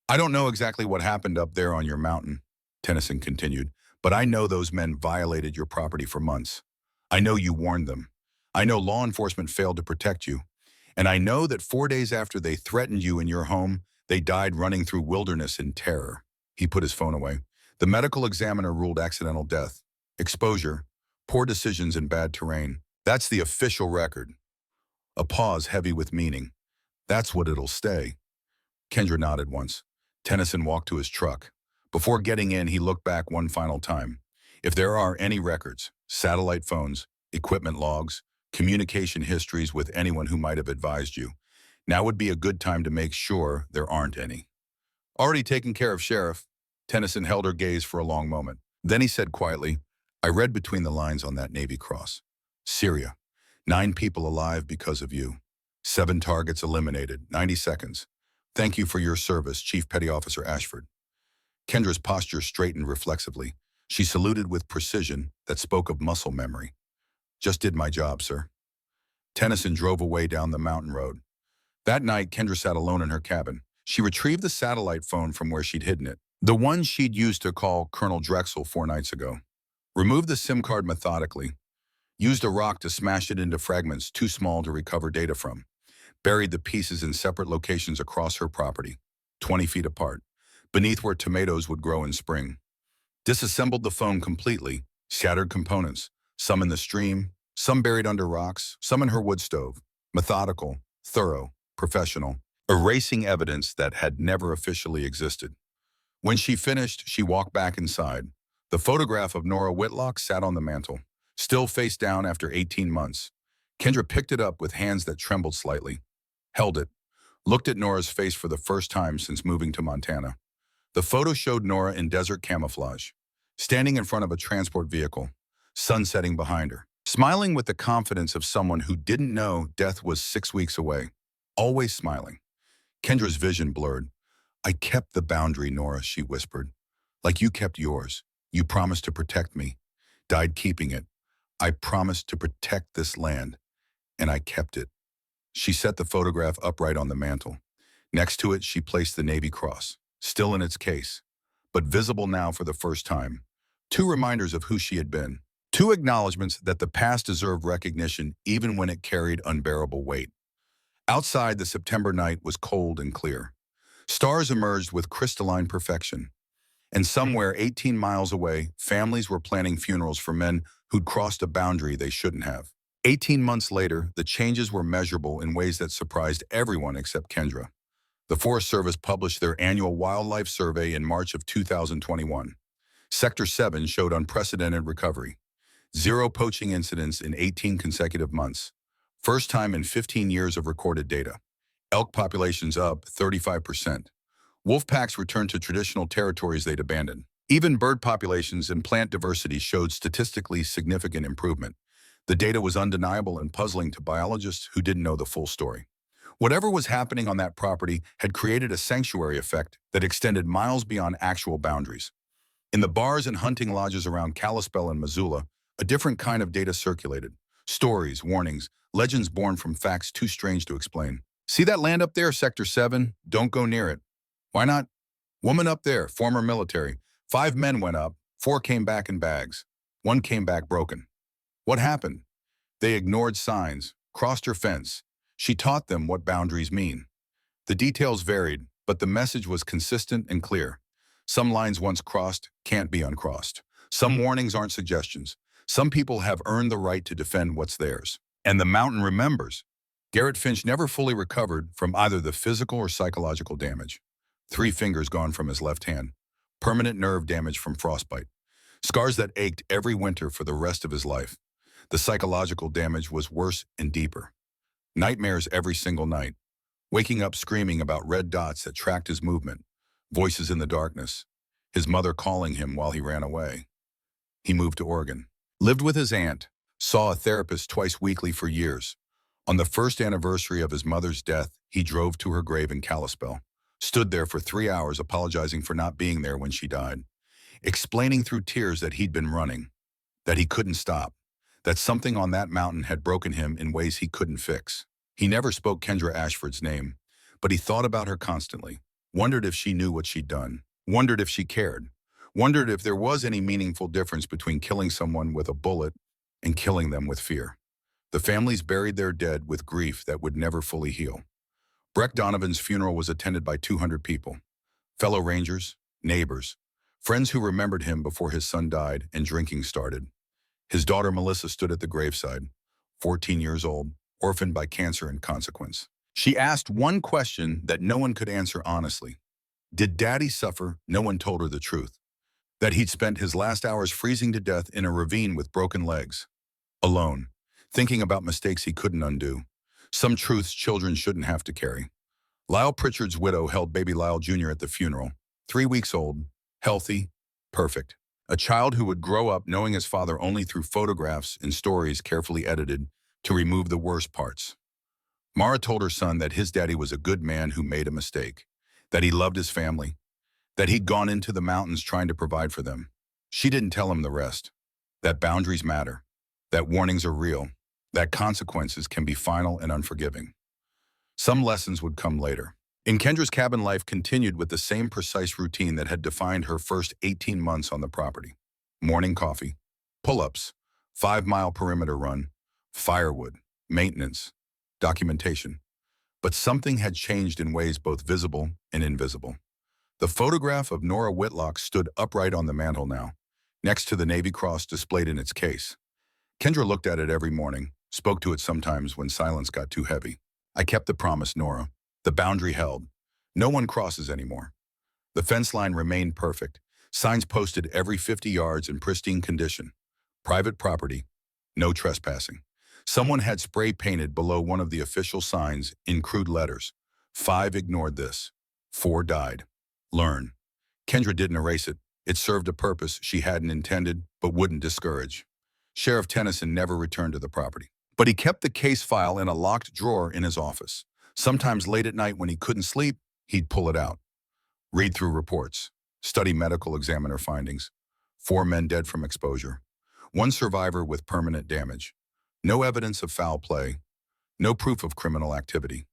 I don't know exactly what happened up there on your mountain, Tennyson continued, but I know those men violated your property for months. I know you warned them. I know law enforcement failed to protect you. And I know that 4 days after they threatened you in your home, they died running through wilderness in terror. He put his phone away. The medical examiner ruled accidental death, exposure, poor decisions in bad terrain. That's the official record. A pause heavy with meaning. That's what it'll stay. Kendra nodded once. Tennyson walked to his truck. Before getting in, he looked back one final time. If there are any records, satellite phones, equipment logs, communication histories with anyone who might have advised you, now would be a good time to make sure there aren't any. Already taken care of, Sheriff. Tennyson held her gaze for a long moment. Then he said quietly, I read between the lines on that Navy cross. Syria, 9 people alive because of you. 7 targets eliminated, 90 seconds. Thank you for your service, Chief Petty Officer Ashford. Kendra's posture straightened reflexively. She saluted with precision that spoke of muscle memory. Just did my job, sir. Tennyson drove away down the mountain road. That night, Kendra sat alone in her cabin. She retrieved the satellite phone from where she'd hidden it, the one she'd used to call Colonel Drexel 4 nights ago. Removed the SIM card methodically, used a rock to smash it into fragments too small to recover data from, buried the pieces in separate locations across her property, 20 feet apart, beneath where tomatoes would grow in spring. Disassembled the phone completely, shattered components, some in the stream, some buried under rocks, some in her wood stove. Methodical, thorough, professional, erasing evidence that had never officially existed. When she finished, she walked back inside. The photograph of Nora Whitlock sat on the mantel, still face down after 18 months. Kendra picked it up with hands that trembled slightly, held it, looked at Nora's face for the first time since moving to Montana. The photo showed Nora in desert camouflage, standing in front of a transport vehicle, sun setting behind her, smiling with the confidence of someone who didn't know death was 6 weeks away, always smiling. Kendra's vision blurred. "I kept the boundary, Nora," she whispered. "Like you kept yours. You promised to protect me. Died keeping it. I promised to protect this land, and I kept it." She set the photograph upright on the mantel. Next to it, she placed the Navy Cross, still in its case, but visible now for the first time. Two reminders of who she had been. Two acknowledgments that the past deserved recognition even when it carried unbearable weight. Outside, the September night was cold and clear. Stars emerged with crystalline perfection. And somewhere 18 miles away, families were planning funerals for men who'd crossed a boundary they shouldn't have. 18 months later, the changes were measurable in ways that surprised everyone except Kendra. The Forest Service published their annual wildlife survey in March of 2021. Sector 7 showed unprecedented recovery. 0 poaching incidents in 18 consecutive months. First time in 15 years of recorded data. Elk populations up 35%. Wolf packs returned to traditional territories they'd abandoned. Even bird populations and plant diversity showed statistically significant improvement. The data was undeniable and puzzling to biologists who didn't know the full story. Whatever was happening on that property had created a sanctuary effect that extended miles beyond actual boundaries. In the bars and hunting lodges around Kalispell and Missoula, a different kind of data circulated. Stories, warnings, legends born from facts too strange to explain. "See that land up there, Sector 7? Don't go near it." "Why not?" "Woman up there, former military. 5 men went up, 4 came back in bags. 1 came back broken." "What happened?" "They ignored signs, crossed her fence. She taught them what boundaries mean." The details varied, but the message was consistent and clear. Some lines once crossed can't be uncrossed. Some warnings aren't suggestions. Some people have earned the right to defend what's theirs. And the mountain remembers. Garrett Finch never fully recovered from either the physical or psychological damage. 3 fingers gone from his left hand. Permanent nerve damage from frostbite. Scars that ached every winter for the rest of his life. The psychological damage was worse and deeper. Nightmares every single night. Waking up screaming about red dots that tracked his movement. Voices in the darkness. His mother calling him while he ran away. He moved to Oregon. Lived with his aunt. Saw a therapist twice weekly for years. On the first anniversary of his mother's death, he drove to her grave in Kalispell. Stood there for 3 hours apologizing for not being there when she died. Explaining through tears that he'd been running. That he couldn't stop. That something on that mountain had broken him in ways he couldn't fix. He never spoke Kendra Ashford's name, but he thought about her constantly. Wondered if she knew what she'd done. Wondered if she cared. Wondered if there was any meaningful difference between killing someone with a bullet and killing them with fear. The families buried their dead with grief that would never fully heal. Breck Donovan's funeral was attended by 200 people. Fellow Rangers, neighbors, friends who remembered him before his son died and drinking started. His daughter Melissa stood at the graveside, 14 years old, orphaned by cancer and consequence. She asked one question that no one could answer honestly. Did Daddy suffer? No one told her the truth. That he'd spent his last hours freezing to death in a ravine with broken legs. Alone, thinking about mistakes he couldn't undo. Some truths children shouldn't have to carry. Lyle Pritchard's widow held baby Lyle Jr. at the funeral, 3 weeks old, healthy, perfect. A child who would grow up knowing his father only through photographs and stories carefully edited to remove the worst parts. Mara told her son that his daddy was a good man who made a mistake, that he loved his family, that he'd gone into the mountains trying to provide for them. She didn't tell him the rest, that boundaries matter, that warnings are real, that consequences can be final and unforgiving. Some lessons would come later. In Kendra's cabin, life continued with the same precise routine that had defined her first 18 months on the property. Morning coffee, pull-ups, 5-mile perimeter run, firewood, maintenance, documentation. But something had changed in ways both visible and invisible. The photograph of Nora Whitlock stood upright on the mantel now, next to the Navy Cross displayed in its case. Kendra looked at it every morning, spoke to it sometimes when silence got too heavy. I kept the promise, Nora. The boundary held. No one crosses anymore. The fence line remained perfect. Signs posted every 50 yards in pristine condition. Private property. No trespassing. Someone had spray painted below one of the official signs in crude letters. 5 ignored this. 4 died. Learn. Kendra didn't erase it. It served a purpose she hadn't intended, but wouldn't discourage. Sheriff Tennyson never returned to the property. But he kept the case file in a locked drawer in his office. Sometimes late at night when he couldn't sleep, he'd pull it out. Read through reports. Study medical examiner findings. 4 men dead from exposure. 1 survivor with permanent damage. No evidence of foul play. No proof of criminal activity.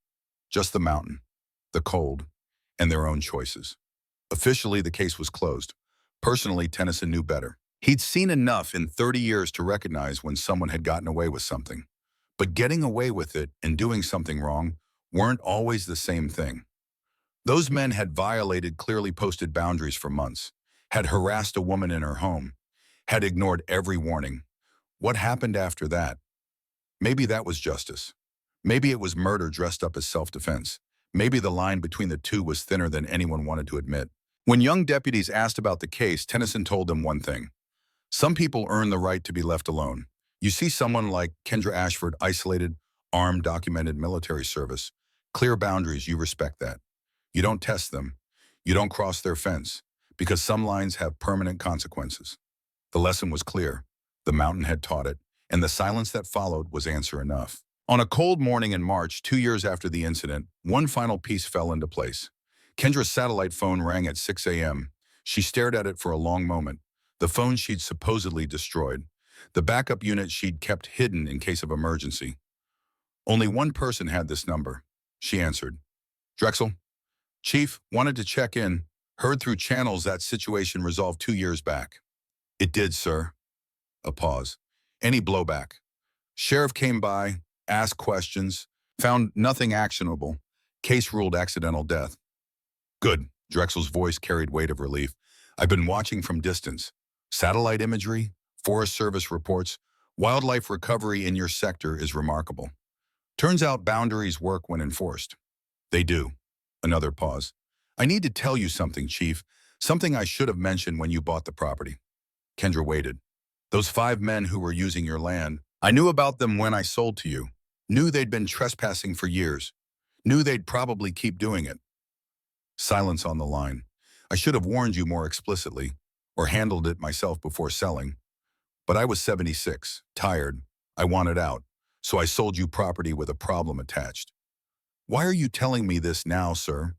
Just the mountain, the cold, and their own choices. Officially, the case was closed. Personally, Tennyson knew better. He'd seen enough in 30 years to recognize when someone had gotten away with something. But getting away with it and doing something wrong weren't always the same thing. Those men had violated clearly posted boundaries for months, had harassed a woman in her home, had ignored every warning. What happened after that? Maybe that was justice. Maybe it was murder dressed up as self-defense. Maybe the line between the two was thinner than anyone wanted to admit. When young deputies asked about the case, Tennyson told them one thing. Some people earn the right to be left alone. You see someone like Kendra Ashford, isolated, armed, documented military service, clear boundaries, you respect that. You don't test them. You don't cross their fence, because some lines have permanent consequences. The lesson was clear. The mountain had taught it, and the silence that followed was answer enough. On a cold morning in March, 2 years after the incident, one final piece fell into place. Kendra's satellite phone rang at 6 a.m. She stared at it for a long moment. The phone she'd supposedly destroyed. The backup unit she'd kept hidden in case of emergency. Only one person had this number. She answered. Drexel, Chief, wanted to check in. Heard through channels that situation resolved 2 years back. It did, sir. A pause. Any blowback? Sheriff came by, asked questions, found nothing actionable. Case ruled accidental death. Good. Drexel's voice carried weight of relief. I've been watching from distance. Satellite imagery, Forest Service reports, wildlife recovery in your sector is remarkable. Turns out boundaries work when enforced. They do. Another pause. I need to tell you something, Chief. Something I should have mentioned when you bought the property. Kendra waited. Those 5 men who were using your land, I knew about them when I sold to you. Knew they'd been trespassing for years. Knew they'd probably keep doing it. Silence on the line. I should have warned you more explicitly, or handled it myself before selling. But I was 76, tired. I wanted out, so I sold you property with a problem attached. Why are you telling me this now, sir?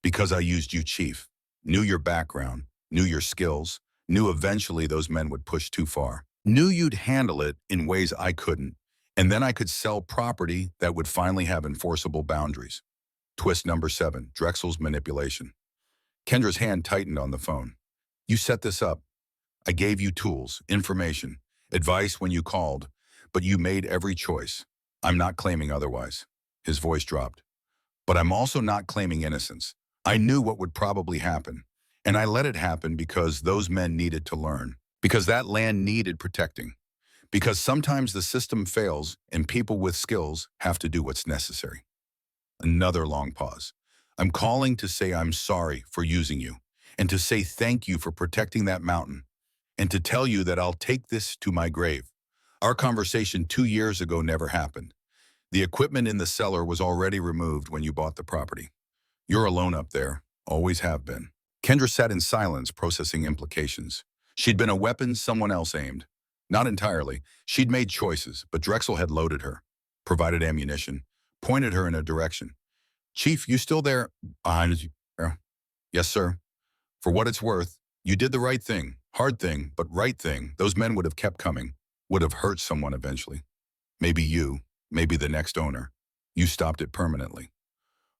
Because I used you, Chief. Knew your background, knew your skills, knew eventually those men would push too far. Knew you'd handle it in ways I couldn't, and then I could sell property that would finally have enforceable boundaries. Twist number 7, Drexel's manipulation. Kendra's hand tightened on the phone. You set this up. I gave you tools, information, advice when you called, but you made every choice. I'm not claiming otherwise. His voice dropped. But I'm also not claiming innocence. I knew what would probably happen, and I let it happen because those men needed to learn, because that land needed protecting, because sometimes the system fails and people with skills have to do what's necessary. Another long pause. I'm calling to say I'm sorry for using you, and to say thank you for protecting that mountain, and to tell you that I'll take this to my grave. Our conversation 2 years ago never happened. The equipment in the cellar was already removed when you bought the property. You're alone up there, always have been. Kendra sat in silence, processing implications. She'd been a weapon someone else aimed. Not entirely. She'd made choices, but Drexel had loaded her, provided ammunition, pointed her in a direction. Chief, you still there? Behind you. Yes, sir. For what it's worth, you did the right thing. Hard thing, but right thing. Those men would have kept coming, would have hurt someone eventually. Maybe you, maybe the next owner. You stopped it permanently.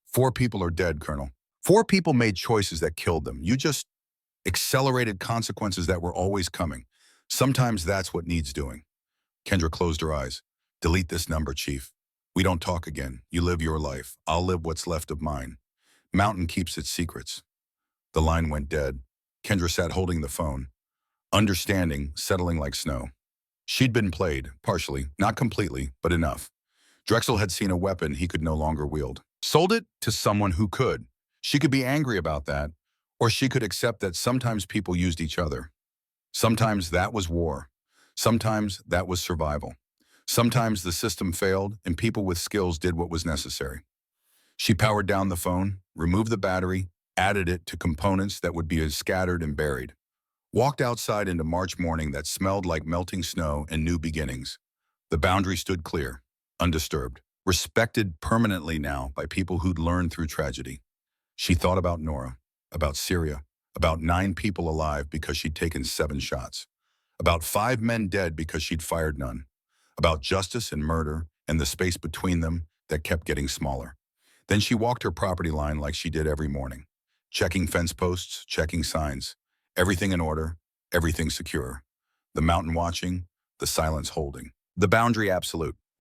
4 people are dead, Colonel. 4 people made choices that killed them. You just accelerated consequences that were always coming. Sometimes that's what needs doing. Kendra closed her eyes. Delete this number, Chief. We don't talk again. You live your life. I'll live what's left of mine. Mountain keeps its secrets. The line went dead. Kendra sat holding the phone. Understanding, settling like snow. She'd been played, partially, not completely, but enough. Drexel had seen a weapon he could no longer wield. Sold it to someone who could. She could be angry about that, or she could accept that sometimes people used each other. Sometimes that was war. Sometimes that was survival. Sometimes the system failed and people with skills did what was necessary. She powered down the phone, removed the battery, added it to components that would be as scattered and buried. Walked outside into March morning that smelled like melting snow and new beginnings. The boundary stood clear, undisturbed, respected permanently now by people who'd learned through tragedy. She thought about Nora, about Syria, about 9 people alive because she'd taken 7 shots, about 5 men dead because she'd fired none, about justice and murder and the space between them that kept getting smaller. Then she walked her property line like she did every morning, checking fence posts, checking signs, everything in order, everything secure. The mountain watching, the silence holding. The boundary absolute.